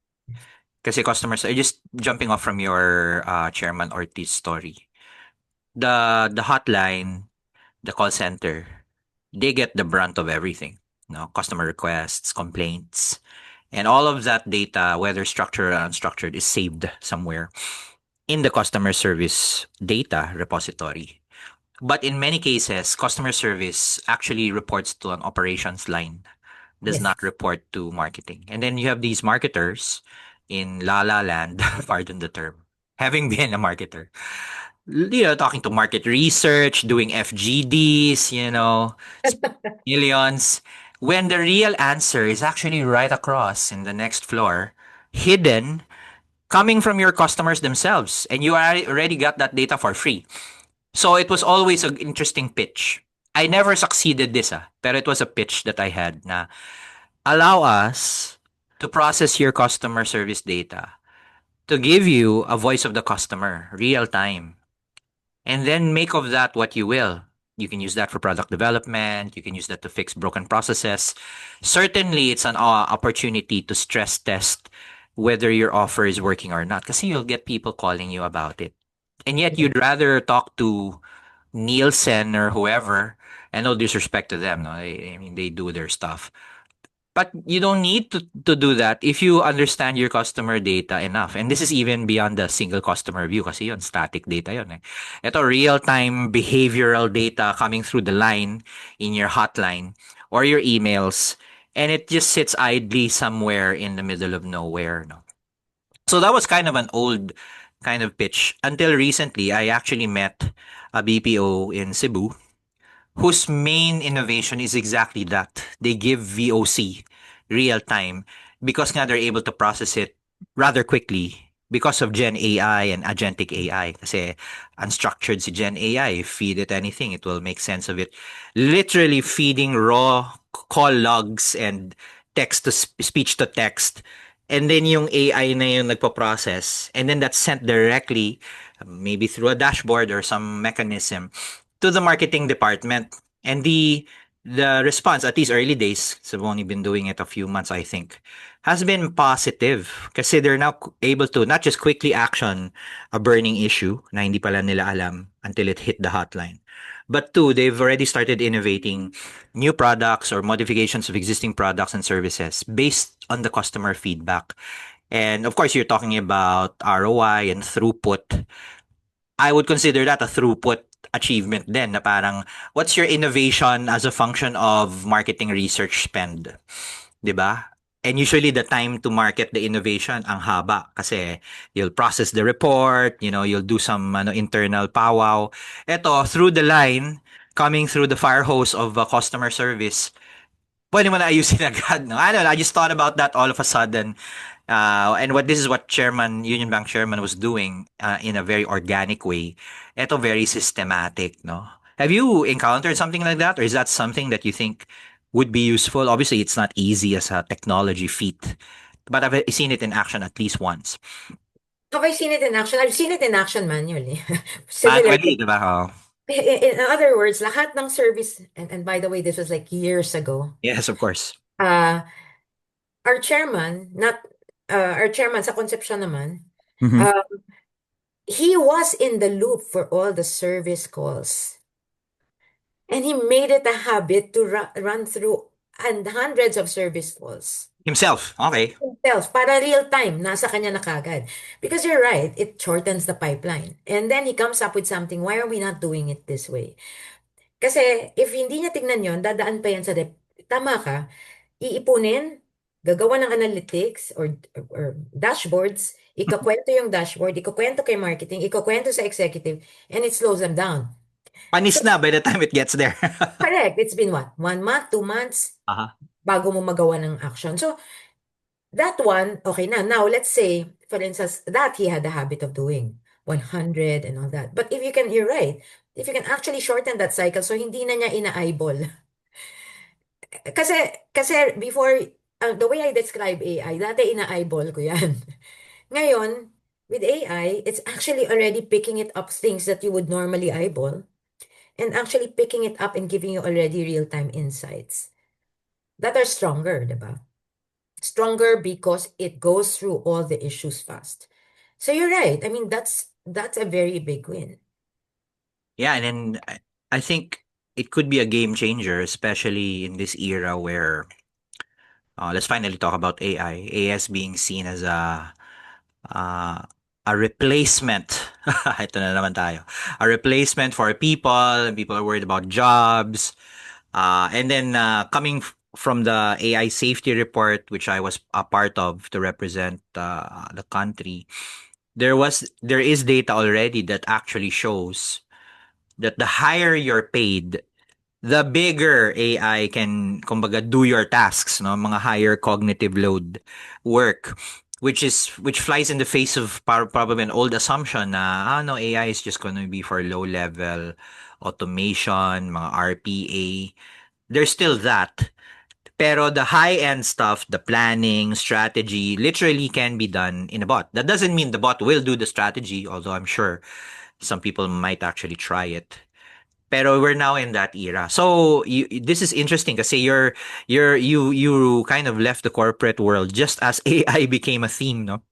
Kasi customers are just jumping off from your Chairman Ortiz story. The hotline, the call center, they get the brunt of everything. No, customer requests, complaints, and all of that data, whether structured or unstructured, is saved somewhere in the customer service data repository. But in many cases, customer service actually reports to an operations line, does Yes. not report to marketing. And then you have these marketers in La La Land, pardon the term, having been a marketer, talking to market research, doing FGDs, millions, when the real answer is actually right across in the next floor, hidden, coming from your customers themselves. And you already got that data for free. So it was always an interesting pitch. I never succeeded this, pero it was a pitch that I had na allow us to process your customer service data to give you a voice of the customer, real time. And then make of that what you will. You can use that for product development. You can use that to fix broken processes. Certainly, it's an opportunity to stress test whether your offer is working or not. Because you'll get people calling you about it. And yet, Yeah. you'd rather talk to Nielsen or whoever, and no disrespect to them. No, I mean, they do their stuff. But you don't need to do that if you understand your customer data enough. And this is even beyond the single customer view kasi yun, static data yun eh. Ito, real-time behavioral data coming through the line in your hotline or your emails. And it just sits idly somewhere in the middle of nowhere. No? So that was kind of an old kind of pitch. Until recently, I actually met a BPO in Cebu whose main innovation is exactly that. They give VOC real time because now they're able to process it rather quickly because of Gen AI and agentic AI. Kasi unstructured si Gen AI, feed it anything, it will make sense of it. Literally feeding raw call logs and text to speech to text. And then yung AI na yung nagpo-process. And then that's sent directly, maybe through a dashboard or some mechanism, to the marketing department. And the response at these early days, so I've only been doing it a few months, I think, has been positive. Kasi they're now able to not just quickly action a burning issue na hindi pala nila alam until it hit the hotline. But two, they've already started innovating new products or modifications of existing products and services based on the customer feedback. And of course, you're talking about ROI and throughput. I would consider that a throughput achievement then na parang what's your innovation as a function of marketing research spend, 'di ba? And usually the time to market the innovation ang haba kasi you'll process the report, you'll do some internal powwow. Ito through the line coming through the fire hose of customer service. Pwede mo na ayusin agad, no? I don't know, I just thought about that all of a sudden. And this is what Union Bank Chairman was doing in a very organic way. Ito very systematic, no? Have you encountered something like that? Or is that something that you think would be useful? Obviously, it's not easy as a technology feat, but I've seen it in action at least once. Have I seen it in action? I've seen it in action manually. Similar Manually, to, di ba? Oh, in other words, lahat ng service, and by the way, this was like years ago. yes, of course. Uh, our chairman, not our chairman sa conception naman, Mm-hmm. uh, he was in the loop for all the service calls. And he made it a habit to run through and hundreds of service calls Himself. Okay. himself para real time, nasa kanya na kagad. Because you're right, it shortens the pipeline. And then he comes up with something, why are we not doing it this way? Kasi if hindi niya tignan yon, dadaan pa yan sa tama ka, iipunin, gagawa ng analytics or dashboards, ikakwento yung dashboard, ikakwento kay marketing, ikakwento sa executive, and it slows them down. So, Panis na by the time it gets there. correct. It's been what? 1 month, 2 months, Uh-huh. bago mo magawa ng action. So, that one, okay na. Now, let's say, for instance, that he had the habit of doing 100 and all that. But if you can, you're right. If you can actually shorten that cycle, so hindi na niya ina-eyeball. Kasi, kasi before, the way I describe AI, dati ina-eyeball ko yan. Ngayon, with AI, it's actually already picking it up things that you would normally eyeball and actually picking it up and giving you already real-time insights that are stronger, diba? Stronger because it goes through all the issues fast. So you're right. I mean, that's a very big win. Yeah, and then I think it could be a game changer, especially in this era where let's finally talk about AI. AI is being seen as uh, a replacement. Ito na naman tayo. A replacement for people. People are worried about jobs. And then coming from the AI safety report, which I was a part of to represent the country, there is data already that actually shows that the higher you're paid, the bigger AI can, kumbaga, do your tasks, no? Mga higher cognitive load work, which flies in the face of probably an old assumption na, no, AI is just going to be for low level automation, mga RPA. There's still that. Pero the high-end stuff, the planning, strategy, literally can be done in a bot. That doesn't mean the bot will do the strategy, although I'm sure some people might actually try it. Pero we're now in that era. So this is interesting kasi you kind of left the corporate world just as AI became a theme, no?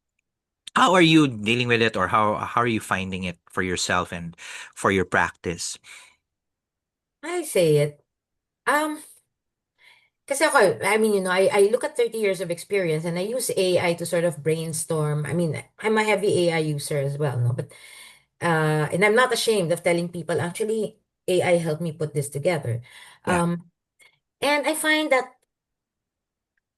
How are you dealing with it, or how are you finding it for yourself and for your practice? I say it. Um, Kasi ako, I mean, I look at 30 years of experience and I use AI to sort of brainstorm. I mean, I'm a heavy AI user as well, no? But and I'm not ashamed of telling people, actually, AI helped me put this together. Yeah. And I find that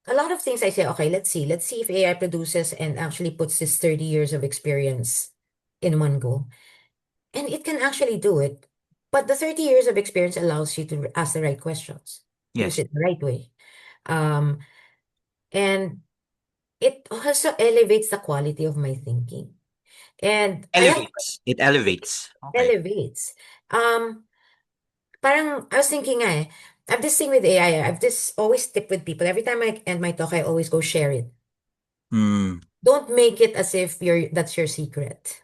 a lot of things I say, okay, let's see if AI produces and actually puts this 30 years of experience in one go. And it can actually do it. But the 30 years of experience allows you to ask the right questions, use Yes. it the right way. Um, and it also elevates the quality of my thinking. And I have Elevates. It elevates. Okay. elevates. Um, Parang I was thinking nga I have this thing with AI. I have this always tip with people. Every time I end my talk, I always go share it. Hmm. Don't make it as if that's your secret.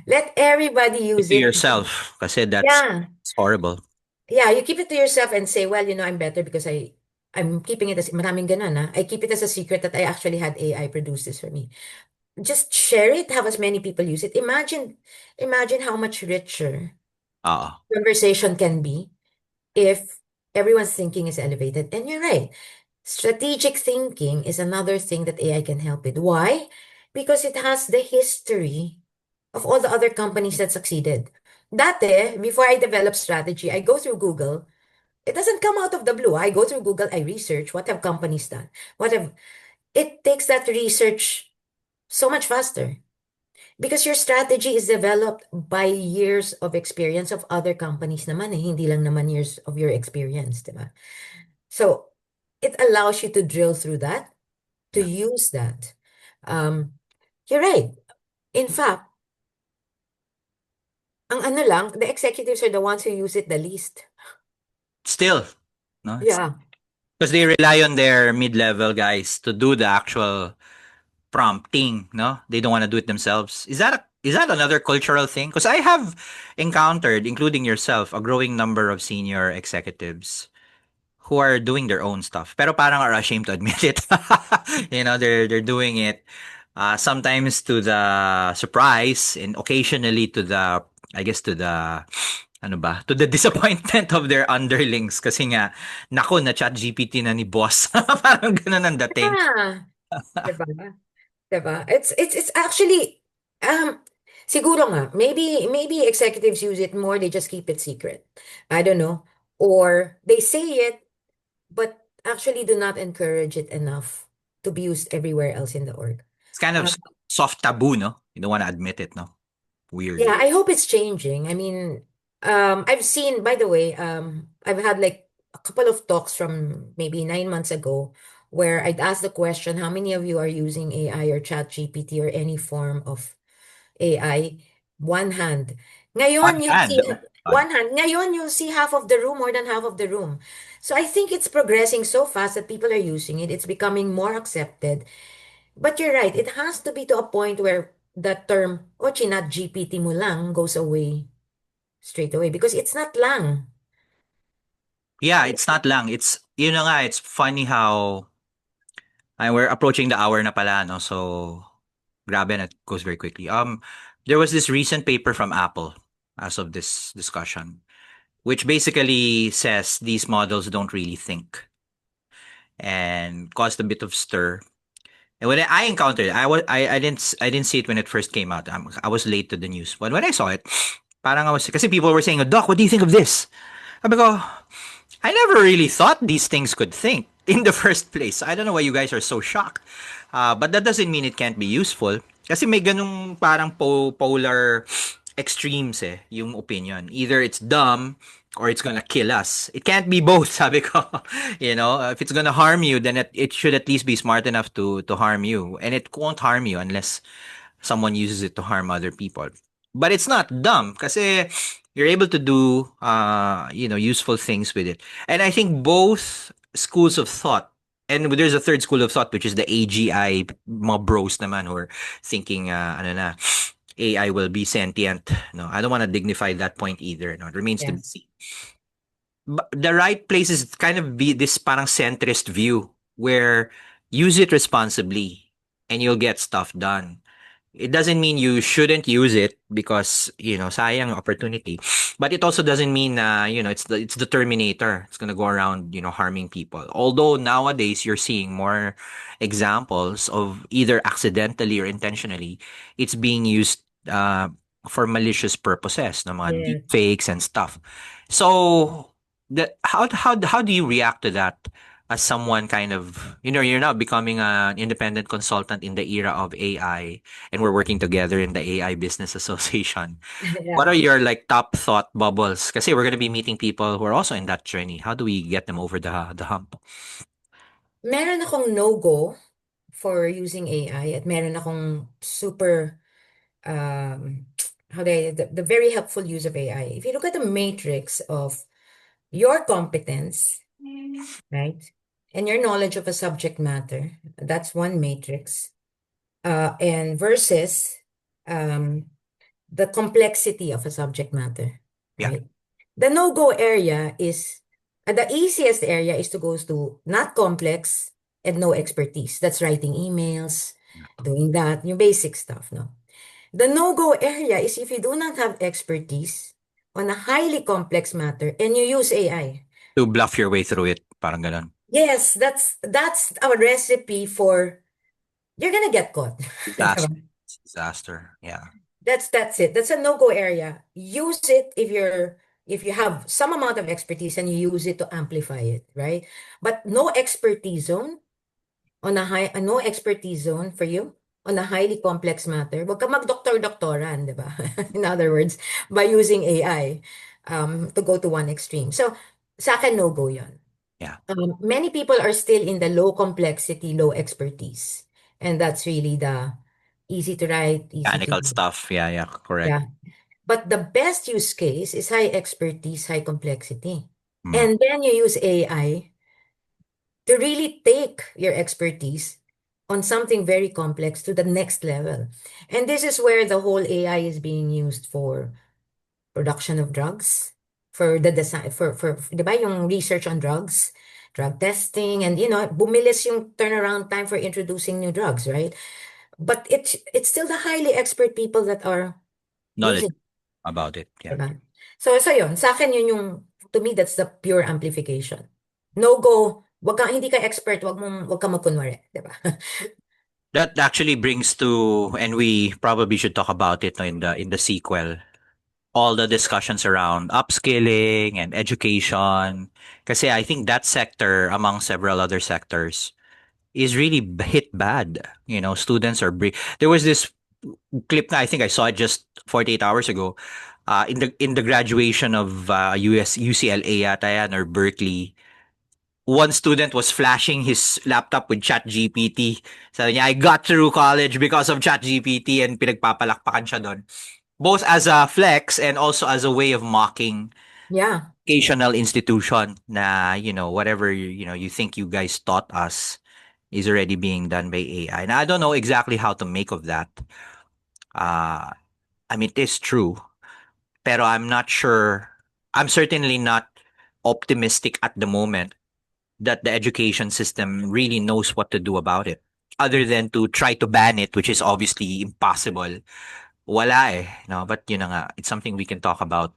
Let everybody It use to it. yourself kasi that's Yeah. it's horrible. Yeah, you keep it to yourself and say, well, I'm better because I'm keeping it as maraming ganun, ah. I keep it as a secret that I actually had AI produce this for me. Just share it, have as many people use it. Imagine how much richer Oo. conversation can be if everyone's thinking is elevated. And you're right. Strategic thinking is another thing that AI can help with. Why? Because it has the history of all the other companies that succeeded. Dati, before I develop strategy, I go through Google. It doesn't come out of the blue. I go through Google, I research what have companies done. What have it takes that research so much faster because your strategy is developed by years of experience of other companies naman eh, hindi lang naman years of your experience, di ba? So, it allows you to drill through that, to Yeah. use that. Um, you're right. In fact, ang ano lang, the executives are the ones who use it the least. Still, no? Yeah. Because they rely on their mid-level guys to do the actual prompting, no? They don't want to do it themselves. Is that another cultural thing? Because I have encountered, including yourself, a growing number of senior executives who are doing their own stuff, pero parang are ashamed to admit it. They're doing it sometimes to the surprise, and occasionally to the, I guess, to the ano ba, to the disappointment of their underlings kasi nga, nako, na chat GPT na ni boss. Parang ganun ang dating. Ah, 'di ba? 'Di ba? It's actually siguro nga maybe executives use it more, they just keep it secret. I don't know. Or they say it but actually do not encourage it enough to be used everywhere else in the org. It's kind of Uh, soft taboo, no? You don't want to admit it, no? Weird. yeah, I hope it's changing. I mean, I've seen, by the way, I've had like a couple of talks from maybe 9 months ago where I'd ask the question, how many of you are using AI or chat GPT or any form of AI? One hand. One Ngayon, you'll see hand. Oh, God. one hand. Ngayon, you'll see half of the room, more than half of the room. So I think it's progressing so fast that people are using it. It's becoming more accepted. But you're right, it has to be to a point where the term, o chinat GPT mo lang, goes away straight away because it's not lang. Yeah, it's not lang. It's, yun na nga, it's funny how we're approaching the hour na pala, no? So, grabe na, it goes very quickly. There was this recent paper from Apple as of this discussion, which basically says these models don't really think and caused a bit of stir. And when I encountered it, I didn't see it when it first came out. I was late to the news. But when I saw it, parang I was, kasi people were saying, Doc, what do you think of this? Sabi ko, I never really thought these things could think in the first place. I don't know why you guys are so shocked. But that doesn't mean it can't be useful. Kasi may ganung parang polar extremes yung opinion. Either it's dumb or it's gonna kill us. It can't be both, sabi ko. If it's gonna harm you, then it should at least be smart enough to harm you. And it won't harm you unless someone uses it to harm other people. But it's not dumb kasi you're able to do useful things with it. And I think both schools of thought, and there's a third school of thought which is the AGI mga bros naman who are thinking ano na AI will be sentient. No, I don't want to dignify that point either. No, it remains to be Yes. seen. But the right place is kind of be this parang centrist view where use it responsibly and you'll get stuff done. It doesn't mean you shouldn't use it because, sayang opportunity. But it also doesn't mean it's the Terminator. It's gonna go around, harming people. Although nowadays you're seeing more examples of either accidentally or intentionally, it's being used for malicious purposes, no mga deep Yes. fakes and stuff. So how do you react to that? As someone kind of, you're now becoming an independent consultant in the era of AI and we're working together in the AI Business Association. What Yeah. are your like top thought bubbles? Kasi we're going to be meeting people who are also in that journey. How do we get them over the hump? Meron akong no-go for using AI at meron akong super um how do the very helpful use of AI. If you look at the matrix of your competence, right? And your knowledge of a subject matter, that's one matrix. And versus um the complexity of a subject matter, Yeah. right? The no-go area is the easiest area is to go to not complex and no expertise. That's writing emails, doing that, your basic stuff, no? The no-go area is if you do not have expertise on a highly complex matter and you use AI. To bluff your way through it. Parang ganun. Yes, that's a recipe for you're gonna get caught. Disaster. Disaster. Yeah. That's it. That's a no-go area. Use it if you have some amount of expertise and you use it to amplify it, right? But no expertise zone for you on a highly complex matter. Huwag ka mag-doktor-doktoran, di ba? In other words, by using AI to go to one extreme. So, sa akin, no-go yun. Yeah. Many people are still in the low complexity, low expertise. And that's really the easy to write, easy to Mechanical do. stuff. Yeah, yeah, correct. Yeah. But the best use case is high expertise, high complexity. Mm. And then you use AI to really take your expertise on something very complex to the next level. And this is where the whole AI is being used for production of drugs, for the design, di ba, yung research on drugs, drug testing, and bumilis yung turnaround time for introducing new drugs, right? But it's still the highly expert people that are Knowledge. using. about it. Yeah. Diba? So yun, sa akin yun yung, to me, that's the pure amplification. No go, hindi ka expert, wag kang magkunwari, diba? That actually brings to, and we probably should talk about it no, in the sequel. All the discussions around upskilling and education. Kasi I think that sector, among several other sectors, is really hit bad. You know, students are there was this clip na I think I saw it just 48 hours ago. In the graduation of UCLA yata yan, or Berkeley, one student was flashing his laptop with ChatGPT. Sabi niya, I got through college because of ChatGPT, and pinagpapalakpakan siya doon. Both as a flex and also as a way of mocking Yeah. educational institution na, whatever, you think you guys taught us is already being done by AI. Now, I don't know exactly how to make of that. Uh, I mean, it is true, pero I'm not sure. I'm certainly not optimistic at the moment that the education system really knows what to do about it, other than to try to ban it, which is obviously impossible. Wala eh, no? But yun na nga, it's something we can talk about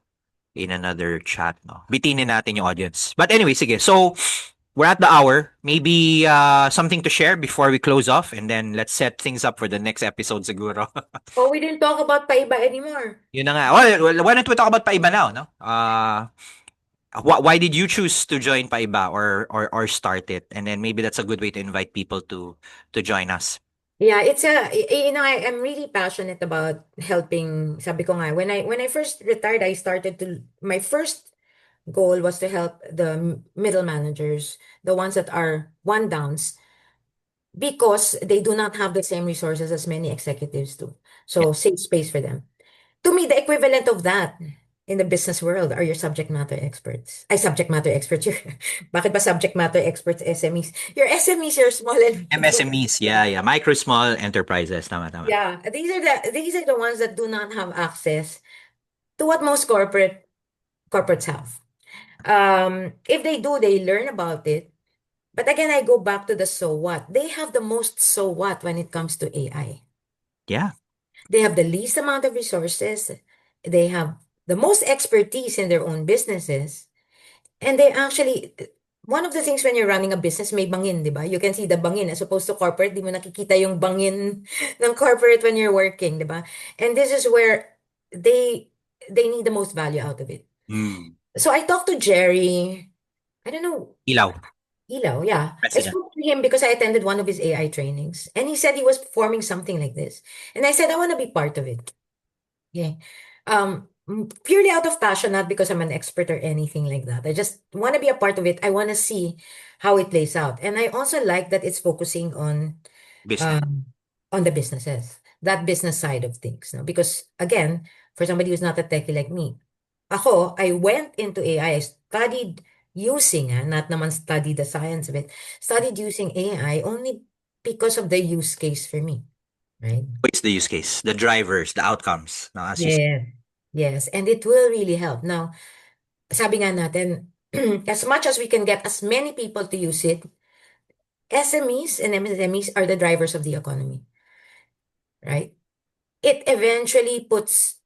in another chat, no? Bitinin natin yung audience. But anyway, sige. So, we're at the hour. Maybe something to share before we close off, and then let's set things up for the next episode siguro. Oh, we didn't talk about Paiba anymore. Yun na nga. Well, why don't we talk about Paiba now, no? Why did you choose to join Paiba, or start it? And then maybe that's a good way to invite people to join us. Yeah, I'm really passionate about helping. Sabi ko nga, when I first retired, my first goal was to help the middle managers, the ones that are one downs, because they do not have the same resources as many executives do. Yeah. So save space for them. To me, the equivalent of that in the business world are your subject matter experts. Ay, subject matter experts. Bakit ba subject matter experts, SMEs? Your SMEs, your small and medium. MSMEs, yeah, yeah. Micro, small enterprises. Tama, tama. Yeah, these are the ones that do not have access to what most corporates have. If they do, they learn about it. But again, I go back to the so what. They have the most so what when it comes to AI. Yeah. They have the least amount of resources. They have the most expertise in their own businesses. And they actually, one of the things when you're running a business, may bangin, di ba? You can see the bangin. As opposed to corporate, di mo nakikita yung bangin ng corporate when you're working, di ba? And this is where they they need the most value out of it. Mm. So I talked to Jerry. I don't know, Ilaw, Ilo, yeah. I president. spoke to him because I attended one of his AI trainings, and he said he was forming something like this. And I said, I want to be part of it. Yeah. Purely out of passion, not because I'm an expert or anything like that. I just want to be a part of it. I want to see how it plays out. And I also like that it's focusing Business. um on the businesses, that business side of things. No? Because again, for somebody who's not a techie like me, I went into AI, I studied using, not naman studied the science of it, studied using AI only because of the use case for me, right? What's the use case? The drivers, the outcomes. No, as you said. Yeah. Yes, and it will really help. Now, sabi nga natin, as much as we can get as many people to use it, SMEs and MSMEs are the drivers of the economy, right? It eventually puts,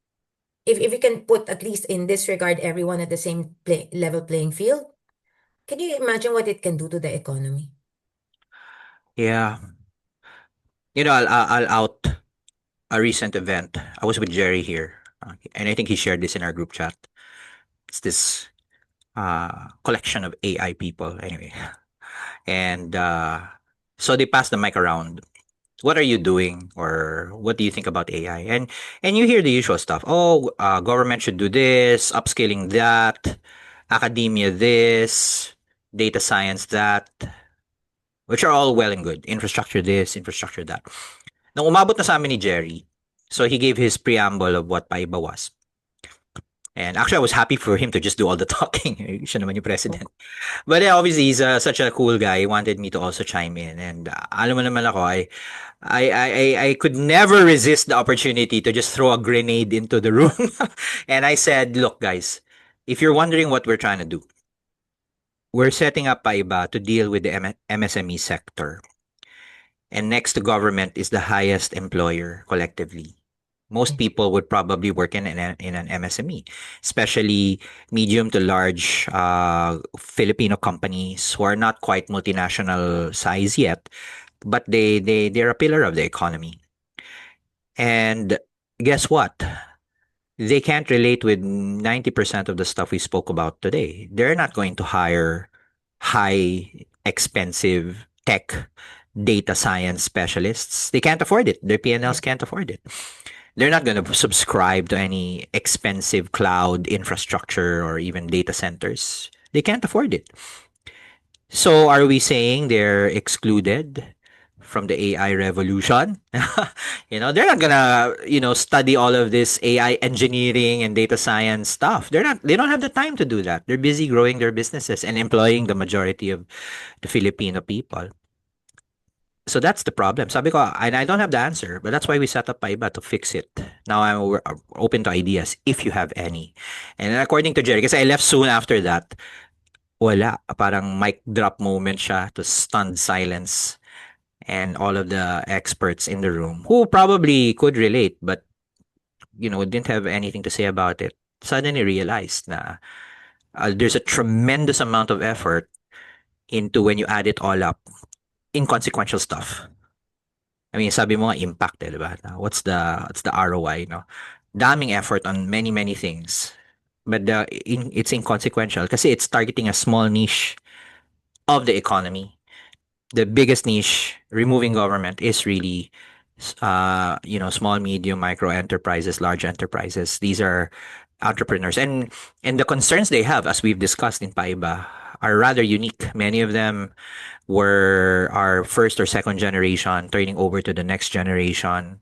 if we can put at least in this regard everyone at the same level playing field, can you imagine what it can do to the economy? Yeah. I'll out a recent event. I was with Jerry here, and I think he shared this in our group chat. It's this collection of AI people, anyway. And so they passed the mic around. What are you doing, or what do you think about AI? And you hear the usual stuff. Oh, government should do this, upscaling that, academia this, data science that, which are all well and good. Infrastructure this, infrastructure that. Nung umabot na sa amin ni Jerry, so he gave his preamble of what Paiba was. And actually, I was happy for him to just do all the talking. Siya naman yung president. But yeah, obviously, he's such a cool guy. He wanted me to also chime in. And alam mo naman ako, I could never resist the opportunity to just throw a grenade into the room. And I said, look, guys, if you're wondering what we're trying to do, we're setting up Paiba to deal with the MSME sector. And next to government is the highest employer collectively. Most Yeah. people would probably work in an MSME, especially medium to large Filipino companies who are not quite multinational size yet, but they're a pillar of the economy. And guess what? They can't relate with 90% of the stuff we spoke about today. They're not going to hire high expensive tech data science specialists. They can't afford it. Their Yeah. P&Ls can't afford it. They're not going to subscribe to any expensive cloud infrastructure or even data centers. They can't afford it. So are we saying they're excluded from the AI revolution? They're not gonna, study all of this AI engineering and data science stuff. They don't have the time to do that. They're busy growing their businesses and employing the majority of the Filipino people. So that's the problem. Sabi ko, and I don't have the answer, but that's why we set up Paiba to fix it. Now we're open to ideas if you have any. And then according to Jerry, because I left soon after that, wala. Parang mic drop moment siya to stunned silence and all of the experts in the room who probably could relate but didn't have anything to say about it suddenly realized na there's a tremendous amount of effort into when you add it all up inconsequential stuff. I mean, sabi mo nga impact eh, di ba? What's the ROI, no? Daming effort on many, many things. But it's inconsequential kasi it's targeting a small niche of the economy. The biggest niche, removing government, is really, small, medium, micro enterprises, large enterprises. These are entrepreneurs, and the concerns they have, as we've discussed in Paiba, are rather unique. Many of them were our first or second generation turning over to the next generation,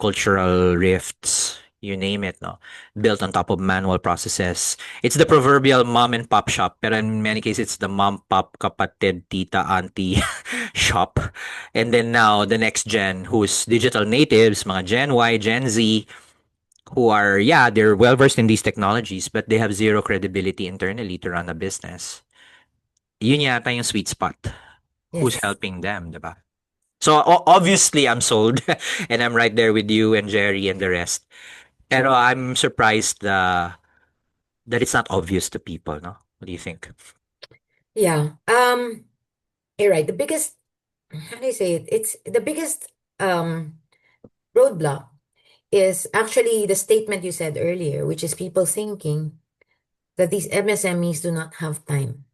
cultural rifts, you name it, no? Built on top of manual processes. It's the proverbial mom and pop shop, but in many cases, it's the mom, pop, kapatid, tita, auntie shop. And then now, the next gen, who's digital natives, mga Gen Y, Gen Z, who are, yeah, they're well versed in these technologies, but they have zero credibility internally to run a business. Yun yata yung sweet spot. Who's Yes. helping them, diba? So obviously I'm sold and I'm right there with you and Jerry and the rest. Pero I'm surprised that it's not obvious to people, no? What do you think? Yeah. You're right. The biggest, how do I say it? It's the biggest roadblock is actually the statement you said earlier, which is people thinking that these MSMEs do not have time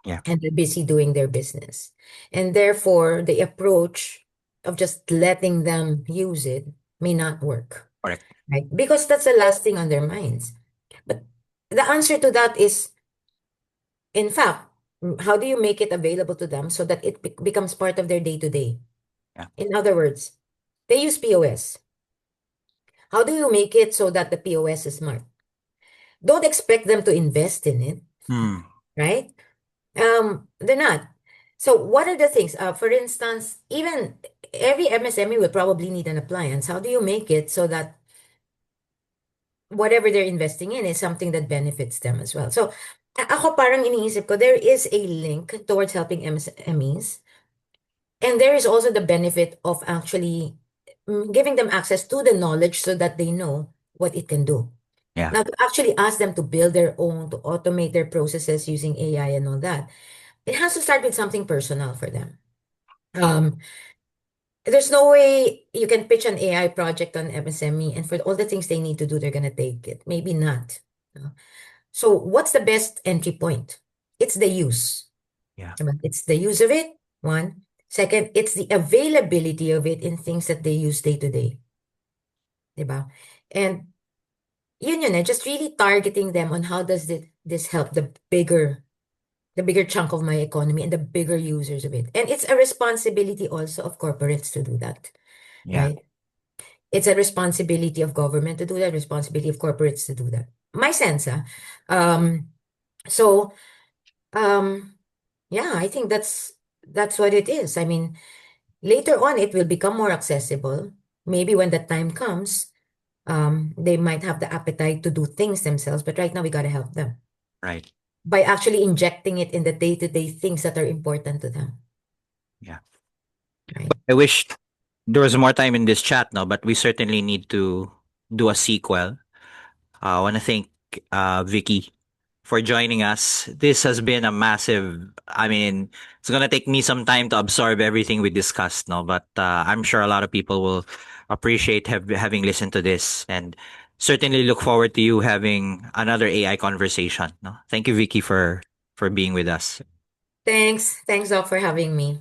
Yeah, and they're busy doing their business. And therefore, the approach of just letting them use it may not work, correct. right? Because that's the last thing on their minds. But the answer to that is, in fact, how do you make it available to them so that it becomes part of their day to day? Yeah. In other words, they use POS. How do you make it so that the POS is smart? Don't expect them to invest in it, Hmm. right? They're not. So what are the things? For instance, even every MSME will probably need an appliance. How do you make it so that whatever they're investing in is something that benefits them as well? So ako parang iniisip ko, there is a link towards helping MSMEs. And there is also the benefit of actually giving them access to the knowledge so that they know what it can do. Yeah. Now, to actually ask them to build their own, to automate their processes using AI and all that, it has to start with something personal for them. Um, there's no way you can pitch an AI project on MSME and for all the things they need to do, they're going to take it. Maybe not. No? So, what's the best entry point? It's the use. Yeah. Diba? It's the use of it, one. Second, it's the availability of it in things that they use day to day. Diba? And yun, just really targeting them on how does this help the bigger chunk of my economy and the bigger users of it. And it's a responsibility also of corporates to do that, Yeah. right? It's a responsibility of government to do that, responsibility of corporates to do that. My sense, ah. Um, so um, yeah, I think that's what it is. I mean, later on it will become more accessible. Maybe when the time comes, they might have the appetite to do things themselves, but right now we gotta help them Right. by actually injecting it in the day-to-day things that are important to them, Yeah. right? I wish there was more time in this chat, no, but we certainly need to. do a sequel. I want to thank Vicky for joining us. This has been a massive. I mean, it's gonna take me some time to absorb everything we discussed, no. But I'm sure a lot of people will appreciate having listened to this, and certainly look forward to you having another AI conversation. No, thank you, Vicky, for being with us. Thanks. Thanks, Doc, for having me.